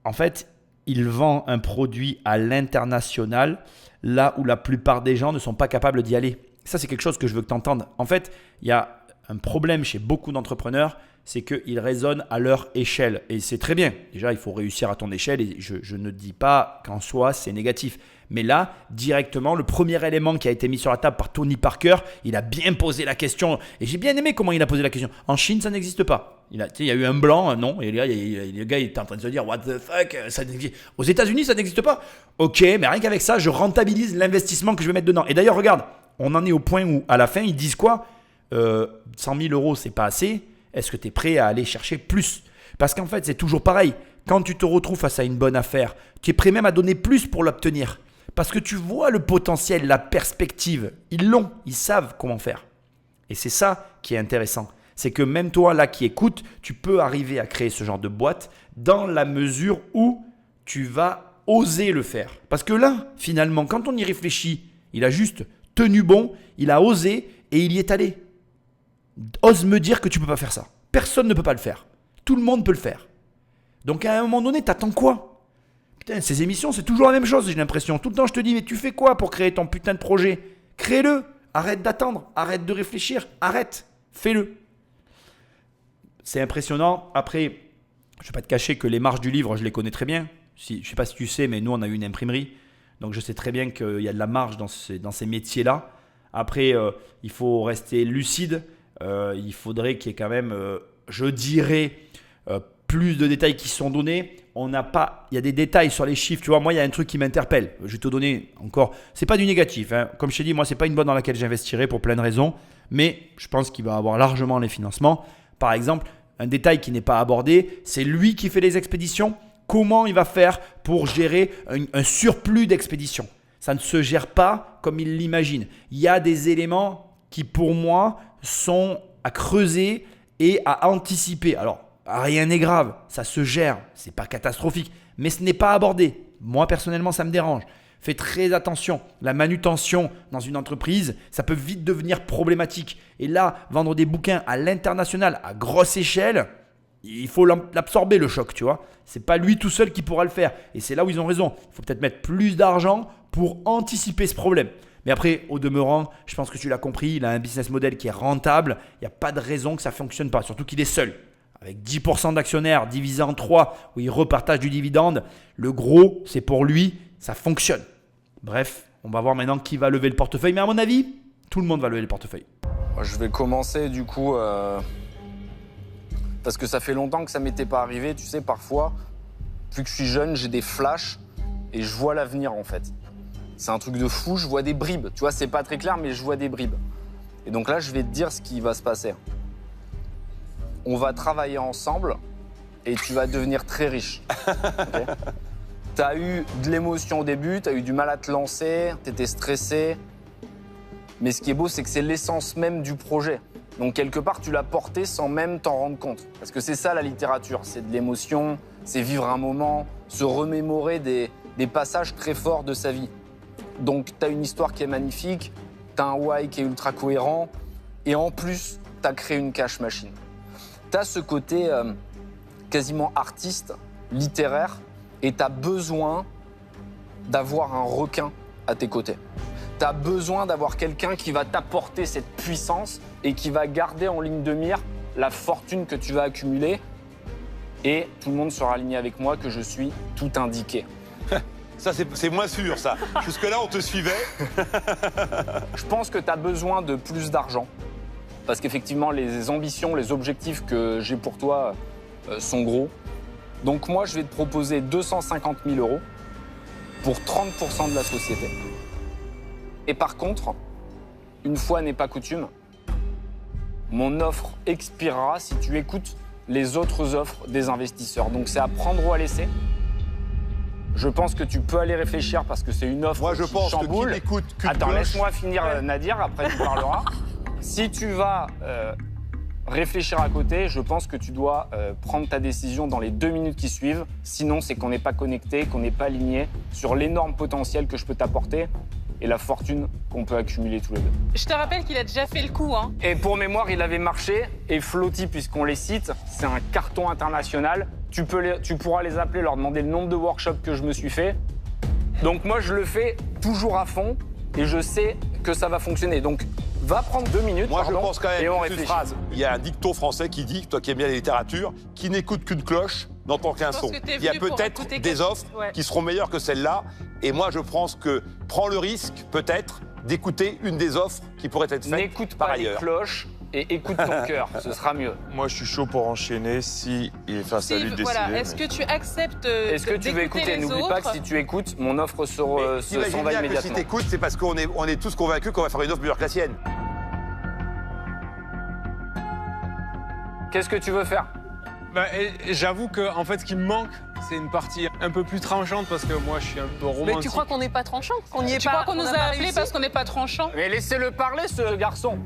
en fait, il vend un produit à l'international là où la plupart des gens ne sont pas capables d'y aller. Ça, c'est quelque chose que je veux que tu entendes. En fait, il y a un problème chez beaucoup d'entrepreneurs, c'est qu'ils raisonnent à leur échelle. Et c'est très bien. Déjà, il faut réussir à ton échelle et je ne dis pas qu'en soi, c'est négatif. Mais là, directement, le premier élément qui a été mis sur la table par Tony Parker, il a bien posé la question. Et j'ai bien aimé comment il a posé la question. En Chine, ça n'existe pas. Il y a eu un blanc, non. Et le gars, il était en train de se dire « What the fuck ?» ça n'existe. Aux États-Unis, ça n'existe pas. Ok, mais rien qu'avec ça, je rentabilise l'investissement que je vais mettre dedans. Et d'ailleurs, regarde, on en est au point où, à la fin, ils disent quoi 100 000 euros, c'est pas assez. Est-ce que tu es prêt à aller chercher plus? Parce qu'en fait, c'est toujours pareil. Quand tu te retrouves face à une bonne affaire, tu es prêt même à donner plus pour l'obtenir. Parce que tu vois le potentiel, la perspective. Ils l'ont, ils savent comment faire. Et c'est ça qui est intéressant. C'est que même toi, là qui écoutes, tu peux arriver à créer ce genre de boîte dans la mesure où tu vas oser le faire. Parce que là, finalement, quand on y réfléchit, il a juste tenu bon, il a osé et il y est allé. Ose me dire que tu ne peux pas faire ça. Personne ne peut pas le faire. Tout le monde peut le faire. Donc à un moment donné, t'attends quoi? Putain, ces émissions, c'est toujours la même chose, j'ai l'impression. Tout le temps, je te dis, mais tu fais quoi pour créer ton putain de projet? Crée-le. Arrête d'attendre. Arrête de réfléchir. Arrête. Fais-le. C'est impressionnant. Après, je ne vais pas te cacher que les marges du livre, je les connais très bien. Je ne sais pas si tu sais, mais nous, on a eu une imprimerie. Donc, je sais très bien qu'il y a de la marge dans ces métiers-là. Après, il faut rester lucide. Il faudrait qu'il y ait quand même, je dirais, plus de détails qui sont donnés. Il y a des détails sur les chiffres. Tu vois, moi, il y a un truc qui m'interpelle. Je vais te donner encore. C'est pas du négatif. Hein. Comme je t'ai dit, moi, c'est pas une boîte dans laquelle j'investirai pour plein de raisons. Mais je pense qu'il va avoir largement les financements. Par exemple, un détail qui n'est pas abordé, c'est lui qui fait les expéditions. Comment il va faire pour gérer un surplus d'expéditions? Ça ne se gère pas comme il l'imagine. Il y a des éléments qui, pour moi, sont à creuser et à anticiper. Alors, rien n'est grave, ça se gère, c'est pas catastrophique, mais ce n'est pas abordé. Moi, personnellement, ça me dérange. Fais très attention. La manutention dans une entreprise, ça peut vite devenir problématique. Et là, vendre des bouquins à l'international, à grosse échelle, il faut l'absorber le choc, tu vois. C'est pas lui tout seul qui pourra le faire. Et c'est là où ils ont raison. Il faut peut-être mettre plus d'argent pour anticiper ce problème. Mais après, au demeurant, je pense que tu l'as compris, il a un business model qui est rentable. Il n'y a pas de raison que ça ne fonctionne pas, surtout qu'il est seul. Avec 10% d'actionnaires divisé en 3, où il repartage du dividende, le gros, c'est pour lui, ça fonctionne. Bref, on va voir maintenant qui va lever le portefeuille. Mais à mon avis, tout le monde va lever le portefeuille. Je vais commencer du coup, parce que ça fait longtemps que ça m'était pas arrivé. Tu sais, parfois, plus que je suis jeune, j'ai des flashs et je vois l'avenir en fait. C'est un truc de fou, je vois des bribes. Tu vois, c'est pas très clair, mais je vois des bribes. Et donc là, je vais te dire ce qui va se passer. On va travailler ensemble et tu vas devenir très riche. Okay. Tu as eu de l'émotion au début, tu as eu du mal à te lancer, tu étais stressé. Mais ce qui est beau, c'est que c'est l'essence même du projet. Donc quelque part, tu l'as porté sans même t'en rendre compte. Parce que c'est ça la littérature, c'est de l'émotion, c'est vivre un moment, se remémorer des passages très forts de sa vie. Donc tu as une histoire qui est magnifique, tu as un why qui est ultra cohérent, et en plus, tu as créé une cash machine. Tu as ce côté quasiment artiste, littéraire, et tu as besoin d'avoir un requin à tes côtés. Tu as besoin d'avoir quelqu'un qui va t'apporter cette puissance et qui va garder en ligne de mire la fortune que tu vas accumuler et tout le monde sera aligné avec moi que je suis tout indiqué. Ça, c'est moins sûr, ça. Jusque-là, on te suivait. Je pense que tu as besoin de plus d'argent parce qu'effectivement, les ambitions, les objectifs que j'ai pour toi sont gros. Donc moi, je vais te proposer 250 000 euros pour 30% de la société. Et par contre, une fois n'est pas coutume, mon offre expirera si tu écoutes les autres offres des investisseurs. Donc c'est à prendre ou à laisser. Je pense que tu peux aller réfléchir parce que c'est une offre Moi, je qui pense chamboule. que qui n'écoute qu'une Attends, cloche- laisse-moi finir Nadir, après tu parleras. Si tu vas réfléchir à côté, je pense que tu dois prendre ta décision dans les 2 minutes qui suivent. Sinon, c'est qu'on n'est pas connecté, qu'on n'est pas aligné sur l'énorme potentiel que je peux t'apporter et la fortune qu'on peut accumuler tous les deux. Je te rappelle qu'il a déjà fait le coup, hein. Et pour mémoire, il avait marché. Et Flotti, puisqu'on les cite, c'est un carton international. Tu pourras les appeler, leur demander le nombre de workshops que je me suis fait. Donc moi, je le fais toujours à fond et je sais que ça va fonctionner. Donc, va prendre 2 minutes, Moi, pardon, je pense quand même et on une réfléchit. phrase. Il y a un dicton français qui dit, toi qui aimes bien la littérature, qui n'écoute qu'une cloche n'entend qu'un Je son. pense que t'es Il y a venu pour peut-être écouter des quelque- offres Ouais. qui seront meilleures que celle-là. Et moi, je pense que prends le risque, peut-être, d'écouter une des offres qui pourrait être faite N'écoute par pas les ailleurs. cloches et écoute ton cœur, ce sera mieux. Moi, je suis chaud pour enchaîner si. Enfin, c'est à lui de Steve, décider. voilà. Est-ce que tu acceptes Est-ce que tu veux écouter? N'oublie pas que si tu écoutes, mon offre Mais se t'imagines s'en va bien que si immédiatement. t'écoutes, c'est parce qu'on est tous convaincus qu'on va faire une offre meilleure que la sienne. Qu'est-ce que tu veux faire? Et j'avoue que en fait, ce qui me manque, c'est une partie un peu plus tranchante parce que moi, je suis un peu romantique. Mais tu crois qu'on n'est pas tranchant? Qu'on n'y est Tu pas? crois qu'on nous a appelés parce qu'on n'est pas tranchant? Mais laissez-le parler, ce garçon.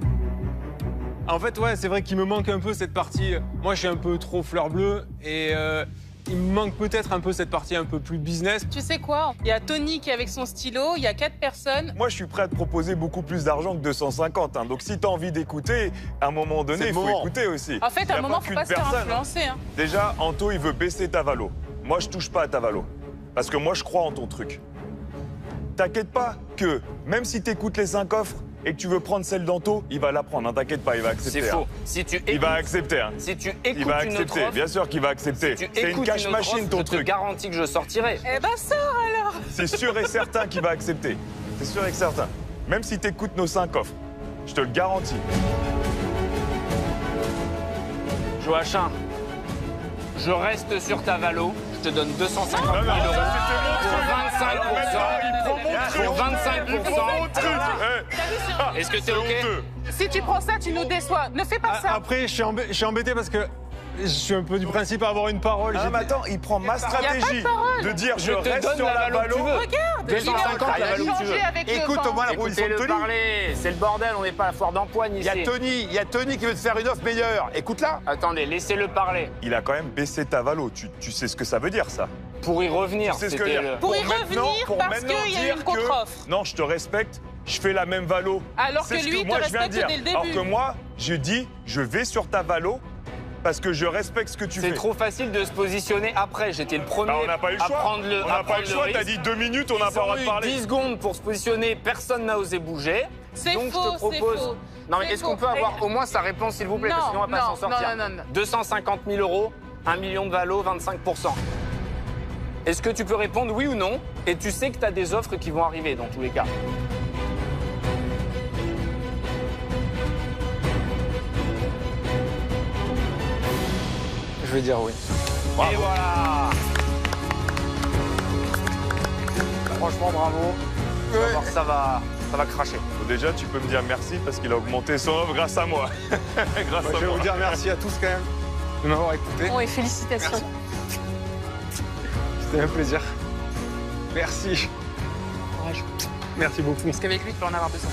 En fait, ouais, c'est vrai qu'il me manque un peu cette partie. Moi, je suis un peu trop fleur bleue et il me manque peut-être un peu cette partie un peu plus business. Tu sais quoi? Il y a Tony qui est avec son stylo, il y a 4 personnes. Moi, je suis prêt à te proposer beaucoup plus d'argent que 250. Hein. Donc, si tu as envie d'écouter, à un moment C'est donné, le il faut moment. écouter aussi. En fait, Y à a un moment, faut qu'une pas se faire personne. influencer, hein. Déjà, Anto, il veut baisser ta valo. Moi, je touche pas à ta valo. Parce que moi, je crois en ton truc. T'inquiète pas que, même si t'écoutes les 5 offres et que tu veux prendre celle d'Anto, il va la prendre. Hein. T'inquiète pas, il va accepter. C'est hein. faux. Si tu Il va écoutes, accepter. Hein. si tu Il écoutes va une autre accepter. offre, Bien sûr qu'il va accepter. si tu C'est une écoutes cash autre machine, offre, ton je te truc. garantis que je sortirai. Eh ben, sors alors! C'est sûr et certain qu'il va accepter. C'est sûr et certain. Même si t'écoutes nos 5 offres. Je te le garantis. Joachim, je reste sur ta valo. Je te donne 250 000 Non, mais euros ça, c'était mon pour truc. 25%. Pour 25%. Mon truc. Est-ce que c'est OK? honteux. Si tu prends ça, tu nous déçois. Ne fais pas ça. Après, je suis embêté parce que je suis un peu du principe à avoir une parole. Ah, mais attends, il prend ma stratégie de dire je Je te reste donne sur la la valo que valo. tu veux. Regarde, il est en 250, train la de valo que tu veux. changer avec le Écoute vent. au moins la proposition de Écoutez-le Tony. parler. C'est le bordel, on n'est pas à la foire d'empoigne Il ici. y a Tony qui veut te faire une offre meilleure. Écoute-la. Attendez, laissez-le parler. Il a quand même baissé ta valo. Tu sais ce que ça veut dire, ça. Pour y revenir, Tu sais ce que je c'était veux dire. le... Pour y maintenant- revenir, pour parce maintenant qu'il y a dire une que, contre-offre. Non, je te respecte. Je fais la même valo. Alors C'est que ce lui, il te moi, je viens de respecte dire. dès le Alors début. que moi, je dis, je vais sur ta valo parce que je respecte ce que tu C'est fais. trop facile de se positionner après. J'étais le premier Bah, on n'a pas eu le à choix. prendre le On n'a à pas eu le prendre choix. T'as risque. dit 2 minutes, on n'a Ils pas le droit ont de eu parler. 10 secondes pour se positionner, personne n'a osé bouger. C'est Donc faux, je te c'est propose. faux. Non mais C'est est-ce qu'on faux. peut avoir au moins sa réponse s'il vous plaît, Non, parce que sinon on va pas non, s'en sortir. non, non, non. 250 000 euros, 1 million de valo, 25%. Est-ce que tu peux répondre oui ou non? Et tu sais que tu as des offres qui vont arriver dans tous les cas. Je vais dire oui. Et voilà. Franchement bravo. Tu vas voir, ça va cracher. Bon, déjà, tu peux me dire merci parce qu'il a augmenté son offre grâce à moi. grâce Je à vais moi. vous dire merci à tous quand même de m'avoir écouté. Bon, et félicitations. C'était un plaisir. Merci. Merci beaucoup. Parce qu'avec lui, tu peux en avoir besoin.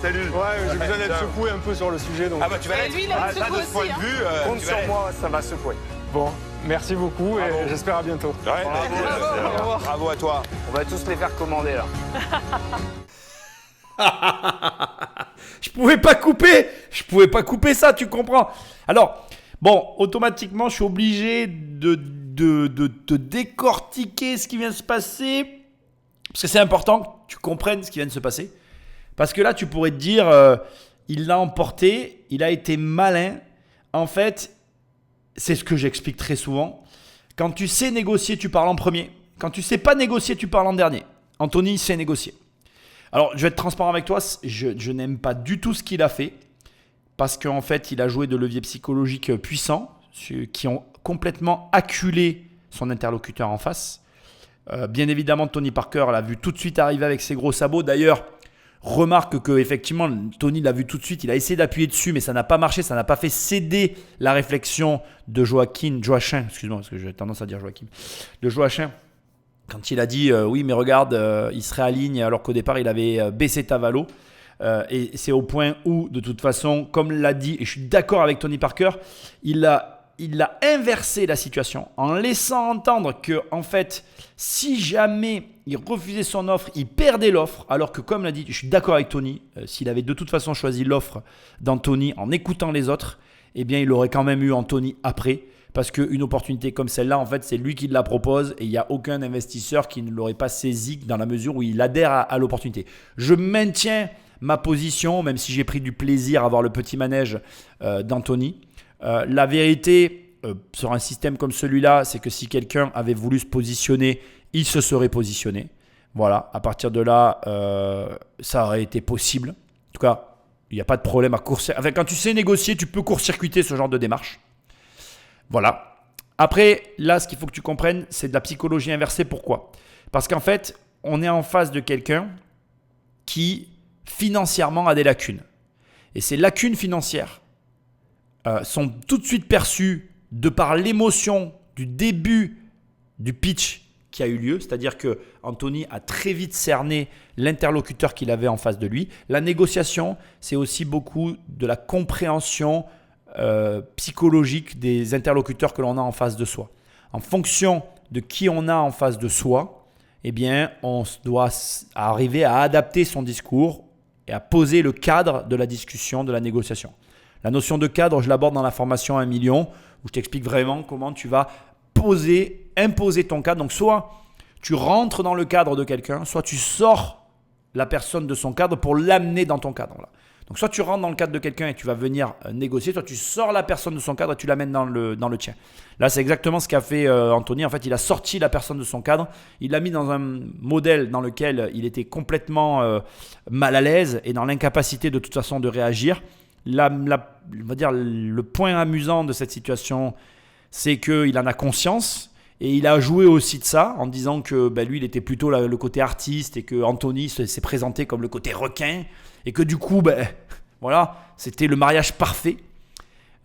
Salut. Ouais, j'ai besoin d'être Ciao. secoué un peu sur le sujet. Donc... Ah bah tu vas Et l'être. lui, il a une Ah, ça, secoue de ce point aussi, de hein. vue, Compte tu vas sur l'être. moi, ça va secouer. Bon, merci beaucoup Bravo. et j'espère à bientôt. Ouais, Au revoir. Bravo à toi. On va tous les faire commander là. Je pouvais pas couper. Je pouvais pas couper ça, tu comprends. Alors, bon, automatiquement, je suis obligé de décortiquer ce qui vient de se passer. Parce que c'est important que tu comprennes ce qui vient de se passer. Parce que là, tu pourrais te dire, il l'a emporté, il a été malin. En fait, c'est ce que j'explique très souvent. Quand tu sais négocier, tu parles en premier. Quand tu sais pas négocier, tu parles en dernier. Anthony sait négocier. Alors, je vais être transparent avec toi. Je n'aime pas du tout ce qu'il a fait parce qu'en fait, il a joué de leviers psychologiques puissants qui ont complètement acculé son interlocuteur en face. Bien évidemment, Tony Parker l'a vu tout de suite arriver avec ses gros sabots. D'ailleurs, remarque que effectivement, Tony l'a vu tout de suite. Il a essayé d'appuyer dessus, mais ça n'a pas marché. Ça n'a pas fait céder la réflexion de Joachim, excuse-moi, parce que j'ai tendance à dire Joachim, de Joachim. Quand il a dit oui, mais regarde, il serait à ligne alors qu'au départ, il avait baissé Tavallo. Et c'est au point où, de toute façon, comme l'a dit, et je suis d'accord avec Tony Parker, il a inversé la situation en laissant entendre que, en fait, si jamais il refusait son offre, il perdait l'offre. Alors que, comme l'a dit, je suis d'accord avec Tony, s'il avait de toute façon choisi l'offre d'Anthony en écoutant les autres, eh bien, il aurait quand même eu Anthony après. Parce qu'une opportunité comme celle-là, en fait, c'est lui qui la propose et il n'y a aucun investisseur qui ne l'aurait pas saisi dans la mesure où il adhère à l'opportunité. Je maintiens ma position, même si j'ai pris du plaisir à voir le petit manège d'Anthony. La vérité sur un système comme celui-là, c'est que si quelqu'un avait voulu se positionner, il se serait positionné. Voilà, à partir de là, ça aurait été possible. En tout cas, il n'y a pas de problème à court-circuiter. Enfin, quand tu sais négocier, tu peux court-circuiter ce genre de démarche. Voilà. Après, là, ce qu'il faut que tu comprennes, c'est de la psychologie inversée. Pourquoi ? Parce qu'en fait, on est en face de quelqu'un qui financièrement a des lacunes. Et ces lacunes financières sont tout de suite perçues de par l'émotion du début du pitch qui a eu lieu. C'est-à-dire que Anthony a très vite cerné l'interlocuteur qu'il avait en face de lui. La négociation, c'est aussi beaucoup de la compréhension psychologique des interlocuteurs que l'on a en face de soi. En fonction de qui on a en face de soi, eh bien, on doit arriver à adapter son discours et à poser le cadre de la discussion, de la négociation. La notion de cadre, je l'aborde dans la formation 1 million, où je t'explique vraiment comment tu vas imposer ton cadre. Donc, soit tu rentres dans le cadre de quelqu'un, soit tu sors la personne de son cadre pour l'amener dans ton cadre. Là. Donc, soit tu rentres dans le cadre de quelqu'un et tu vas venir négocier, soit tu sors la personne de son cadre et tu l'amènes dans le tien. Là, c'est exactement ce qu'a fait Anthony. En fait, il a sorti la personne de son cadre. Il l'a mis dans un modèle dans lequel il était complètement mal à l'aise et dans l'incapacité de toute façon de réagir. On va dire, le point amusant de cette situation, c'est qu'il en a conscience. Et il a joué aussi de ça en disant que lui, il était plutôt le côté artiste et que Anthony s'est présenté comme le côté requin. Et que du coup, voilà, c'était le mariage parfait.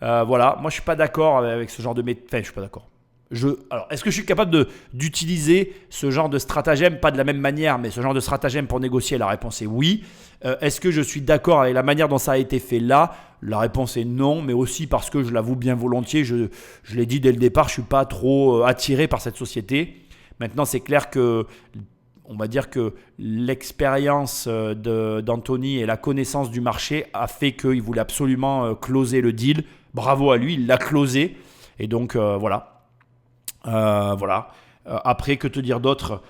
Voilà, moi je suis pas d'accord avec ce genre de méthode. Enfin, je suis pas d'accord. Alors, est-ce que je suis capable d'utiliser ce genre de stratagème, pas de la même manière, mais ce genre de stratagème pour négocier? La réponse est oui. Est-ce que je suis d'accord avec la manière dont ça a été fait là? La réponse est non, mais aussi parce que je l'avoue bien volontiers, je l'ai dit dès le départ, je suis pas trop attiré par cette société. Maintenant, c'est clair que on va dire que l'expérience d'Anthony et la connaissance du marché a fait qu'il voulait absolument closer le deal. Bravo à lui, il l'a closé. Et donc, voilà. Après, que te dire d'autre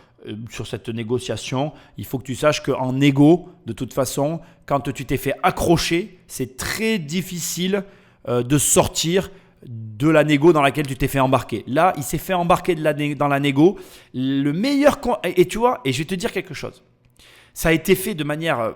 sur cette négociation? Il faut que tu saches qu'en négo, de toute façon, quand tu t'es fait accrocher, c'est très difficile de sortir de la négo dans laquelle tu t'es fait embarquer. Là, il s'est fait embarquer dans la négo. Le meilleur... Et tu vois, et je vais te dire quelque chose. Ça a été fait de manière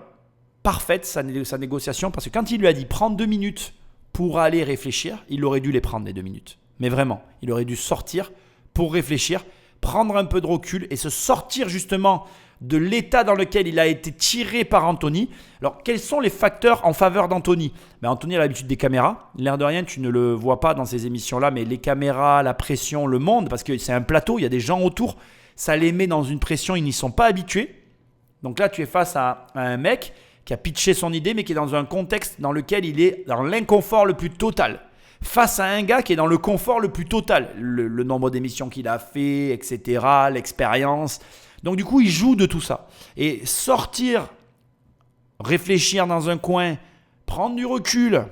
parfaite, sa négociation, parce que quand il lui a dit « prends 2 minutes pour aller réfléchir », il aurait dû les prendre, les 2 minutes. Mais vraiment, il aurait dû sortir pour réfléchir, prendre un peu de recul et se sortir justement de l'état dans lequel il a été tiré par Anthony. Alors, quels sont les facteurs en faveur d'Anthony? Anthony a l'habitude des caméras. L'air de rien, tu ne le vois pas dans ces émissions-là, mais les caméras, la pression, le monde, parce que c'est un plateau, il y a des gens autour, ça les met dans une pression, ils n'y sont pas habitués. Donc là, tu es face à un mec qui a pitché son idée, mais qui est dans un contexte dans lequel il est dans l'inconfort le plus total. Face à un gars qui est dans le confort le plus total. Le nombre d'émissions qu'il a fait, etc., l'expérience. Donc du coup, il joue de tout ça. Et sortir, réfléchir dans un coin, prendre du recul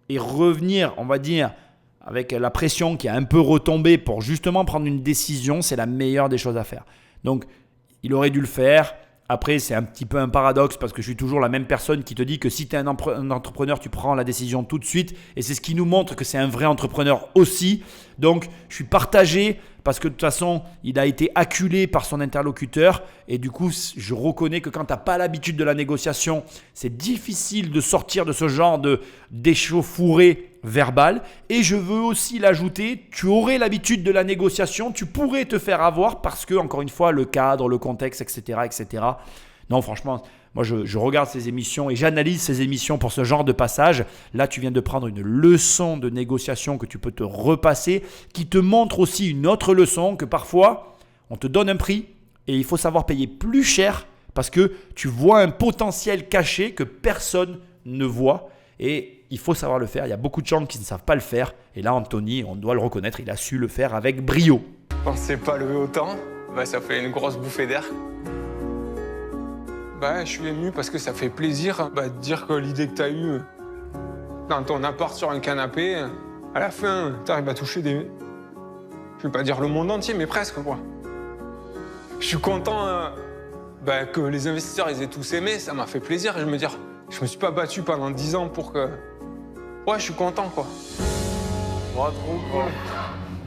et revenir, on va dire, avec la pression qui a un peu retombé pour justement prendre une décision, c'est la meilleure des choses à faire. Donc, il aurait dû le faire. Après, c'est un petit peu un paradoxe parce que je suis toujours la même personne qui te dit que si tu es un entrepreneur, tu prends la décision tout de suite. Et c'est ce qui nous montre que c'est un vrai entrepreneur aussi. Donc, je suis partagé parce que de toute façon, il a été acculé par son interlocuteur. Et du coup, je reconnais que quand tu n'as pas l'habitude de la négociation, c'est difficile de sortir de ce genre d'échauffourée verbale. Et je veux aussi l'ajouter, tu aurais l'habitude de la négociation, tu pourrais te faire avoir parce que, encore une fois, le cadre, le contexte, etc. etc. Non, franchement, moi je regarde ces émissions et j'analyse ces émissions pour ce genre de passage. Là, tu viens de prendre une leçon de négociation que tu peux te repasser, qui te montre aussi une autre leçon que parfois, on te donne un prix et il faut savoir payer plus cher parce que tu vois un potentiel caché que personne ne voit et il faut savoir le faire. Il y a beaucoup de gens qui ne savent pas le faire et là, Anthony, on doit le reconnaître, il a su le faire avec brio. On ne s'est pas levé autant, ça fait une grosse bouffée d'air. Je suis ému parce que ça fait plaisir de dire que l'idée que tu as eue dans ton appart sur un canapé, à la fin, tu arrives à toucher des... Je vais pas dire le monde entier, mais presque, quoi. Je suis content que les investisseurs ils aient tous aimé, ça m'a fait plaisir. Je me suis pas battu pendant 10 ans pour que... Ouais, je suis content, quoi. Trop cool.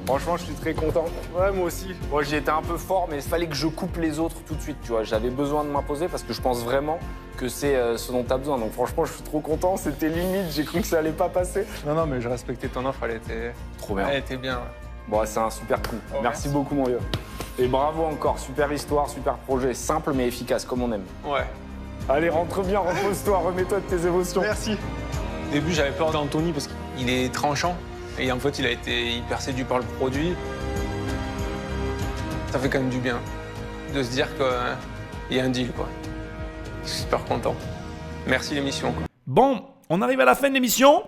Franchement, je suis très content. Ouais, moi aussi. Moi, j'y étais un peu fort, mais il fallait que je coupe les autres tout de suite, tu vois. J'avais besoin de m'imposer parce que je pense vraiment que c'est ce dont tu as besoin. Donc franchement, je suis trop content. C'était limite, j'ai cru que ça allait pas passer. Non, mais je respectais ton offre, elle était... Trop bien. Elle était bien, ouais. Bon, c'est un super coup. Oh, merci beaucoup, mon vieux. Et bravo encore. Super histoire, super projet. Simple mais efficace, comme on aime. Ouais. Allez, rentre bien, repose-toi, remets-toi de tes émotions. Merci. Au début, j'avais peur d'Anthony parce qu'il est tranchant. Et en fait, il a été hyper séduit par le produit. Ça fait quand même du bien de se dire qu'il y a un deal, quoi. Je suis super content. Merci l'émission, quoi. Bon, on arrive à la fin de l'émission.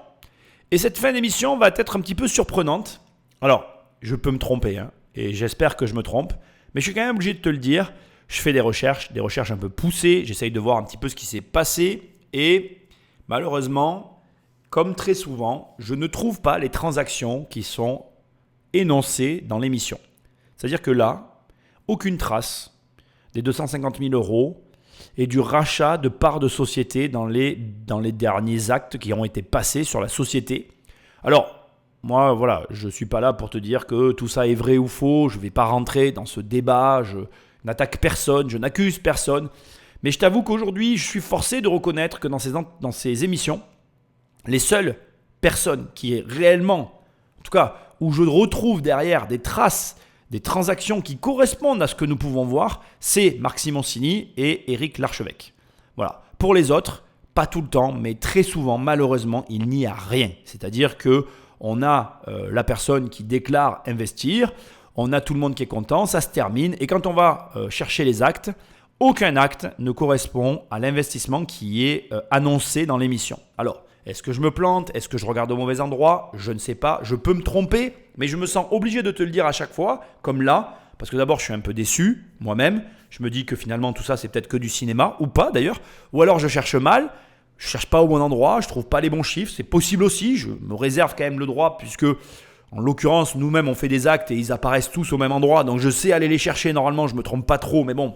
Et cette fin d'émission va être un petit peu surprenante. Alors, je peux me tromper, hein, et j'espère que je me trompe. Mais je suis quand même obligé de te le dire. Je fais des recherches un peu poussées. J'essaye de voir un petit peu ce qui s'est passé. Et malheureusement... Comme très souvent, je ne trouve pas les transactions qui sont énoncées dans l'émission. C'est-à-dire que là, aucune trace des 250 000 € et du rachat de parts de société dans les derniers actes qui ont été passés sur la société. Alors, moi, voilà, je ne suis pas là pour te dire que tout ça est vrai ou faux. Je ne vais pas rentrer dans ce débat. Je n'attaque personne, je n'accuse personne. Mais je t'avoue qu'aujourd'hui, je suis forcé de reconnaître que dans ces émissions, les seules personnes qui est réellement, en tout cas, où je retrouve derrière des traces, des transactions qui correspondent à ce que nous pouvons voir, c'est Marc Simoncini et Éric Larchevêque. Voilà. Pour les autres, pas tout le temps, mais très souvent, malheureusement, il n'y a rien. C'est-à-dire qu'on a la personne qui déclare investir, on a tout le monde qui est content, ça se termine, et quand on va chercher les actes, aucun acte ne correspond à l'investissement qui est annoncé dans l'émission. Alors, est-ce que je me plante? Est-ce que je regarde au mauvais endroit? Je ne sais pas. Je peux me tromper, mais je me sens obligé de te le dire à chaque fois, comme là, parce que d'abord, je suis un peu déçu moi-même. Je me dis que finalement, tout ça, c'est peut-être que du cinéma, ou pas d'ailleurs. Ou alors, je cherche mal, je ne cherche pas au bon endroit, je ne trouve pas les bons chiffres. C'est possible aussi. Je me réserve quand même le droit, puisque en l'occurrence, nous-mêmes, on fait des actes et ils apparaissent tous au même endroit. Donc, je sais aller les chercher. Normalement, je ne me trompe pas trop, mais bon,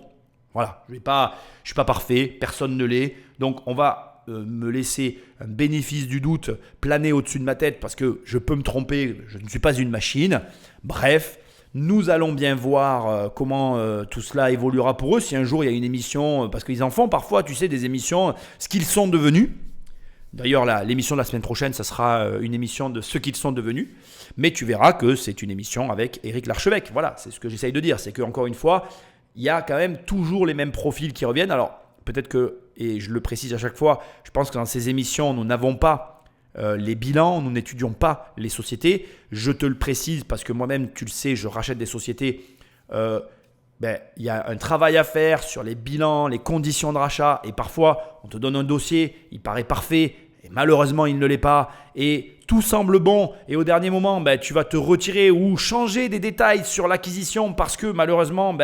voilà. Je suis pas parfait, personne ne l'est. Donc, on va me laisser un bénéfice du doute planer au-dessus de ma tête parce que je peux me tromper, je ne suis pas une machine. Bref, nous allons bien voir comment tout cela évoluera pour eux. Si un jour il y a une émission, parce qu'ils en font parfois, tu sais, des émissions, ce qu'ils sont devenus. D'ailleurs, l'émission de la semaine prochaine, ça sera une émission de ce qu'ils sont devenus. Mais tu verras que c'est une émission avec Éric Larchevêque. Voilà, c'est ce que j'essaye de dire. C'est qu'encore une fois, il y a quand même toujours les mêmes profils qui reviennent. Alors, peut-être que, et je le précise à chaque fois, je pense que dans ces émissions, nous n'avons pas les bilans, nous n'étudions pas les sociétés. Je te le précise parce que moi-même, tu le sais, je rachète des sociétés. Il y a un travail à faire sur les bilans, les conditions de rachat. Et parfois, on te donne un dossier, il paraît parfait. Et malheureusement, il ne l'est pas. Et tout semble bon. Et au dernier moment, tu vas te retirer ou changer des détails sur l'acquisition parce que malheureusement,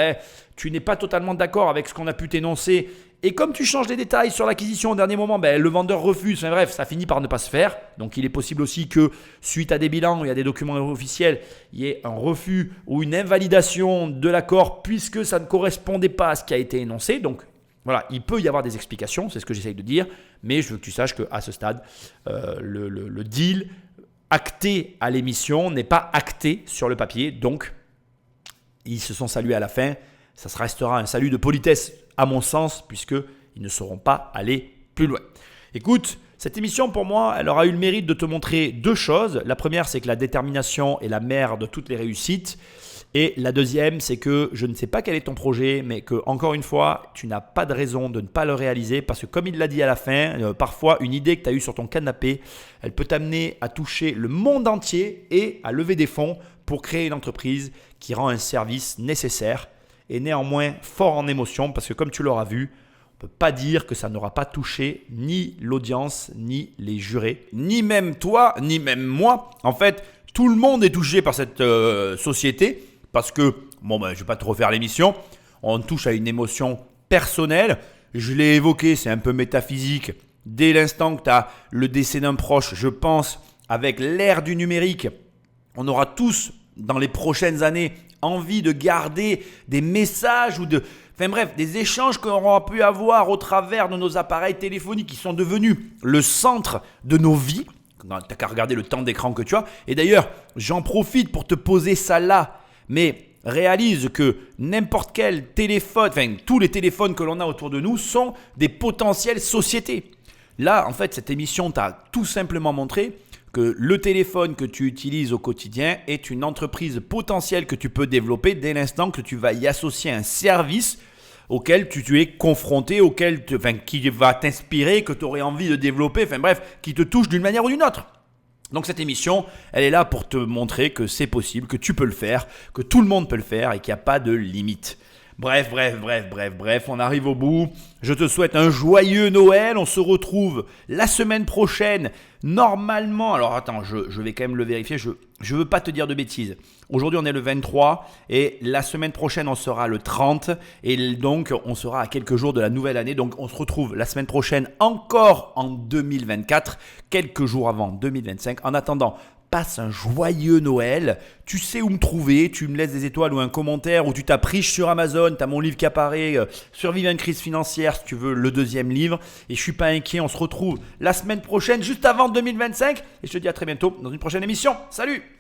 tu n'es pas totalement d'accord avec ce qu'on a pu t'énoncer. Et comme tu changes les détails sur l'acquisition au dernier moment, le vendeur refuse. Enfin, bref, ça finit par ne pas se faire. Donc, il est possible aussi que suite à des bilans où il y a des documents officiels, il y ait un refus ou une invalidation de l'accord puisque ça ne correspondait pas à ce qui a été énoncé. Donc, Voilà, il peut y avoir des explications, c'est ce que j'essaye de dire, mais je veux que tu saches qu'à ce stade, le deal acté à l'émission n'est pas acté sur le papier. Donc, ils se sont salués à la fin. Ça restera un salut de politesse à mon sens, puisqu'ils ne seront pas allés plus loin. Écoute, cette émission pour moi, elle aura eu le mérite de te montrer 2 choses. La première, c'est que la détermination est la mère de toutes les réussites. Et la deuxième, c'est que je ne sais pas quel est ton projet, mais que encore une fois, tu n'as pas de raison de ne pas le réaliser parce que comme il l'a dit à la fin, parfois une idée que tu as eue sur ton canapé, elle peut t'amener à toucher le monde entier et à lever des fonds pour créer une entreprise qui rend un service nécessaire et néanmoins fort en émotion parce que comme tu l'auras vu, on ne peut pas dire que ça n'aura pas touché ni l'audience, ni les jurés, ni même toi, ni même moi. En fait, tout le monde est touché par cette société. Parce que, je ne vais pas te refaire l'émission, on touche à une émotion personnelle. Je l'ai évoqué, c'est un peu métaphysique. Dès l'instant que tu as le décès d'un proche, je pense, avec l'ère du numérique, on aura tous, dans les prochaines années, envie de garder des messages ou des échanges qu'on aura pu avoir au travers de nos appareils téléphoniques qui sont devenus le centre de nos vies. Tu n'as qu'à regarder le temps d'écran que tu as. Et d'ailleurs, j'en profite pour te poser ça là. Mais réalise que n'importe quel téléphone, tous les téléphones que l'on a autour de nous sont des potentielles sociétés. Là, en fait, cette émission t'a tout simplement montré que le téléphone que tu utilises au quotidien est une entreprise potentielle que tu peux développer dès l'instant que tu vas y associer un service auquel tu es confronté, qui va t'inspirer, que tu aurais envie de développer, qui te touche d'une manière ou d'une autre. Donc cette émission, elle est là pour te montrer que c'est possible, que tu peux le faire, que tout le monde peut le faire et qu'il n'y a pas de limite. Bref, on arrive au bout. Je te souhaite un joyeux Noël. On se retrouve la semaine prochaine. Normalement, alors attends, je vais quand même le vérifier. Je ne veux pas te dire de bêtises. Aujourd'hui, on est le 23 et la semaine prochaine, on sera le 30. Et donc, on sera à quelques jours de la nouvelle année. Donc, on se retrouve la semaine prochaine encore en 2024, quelques jours avant 2025. En attendant, passe un joyeux Noël. Tu sais où me trouver. Tu me laisses des étoiles ou un commentaire ou tu tapes riche sur Amazon. Tu as mon livre qui apparaît. Survivre à une crise financière si tu veux le 2e livre. Et je suis pas inquiet. On se retrouve la semaine prochaine juste avant 2025. Et je te dis à très bientôt dans une prochaine émission. Salut!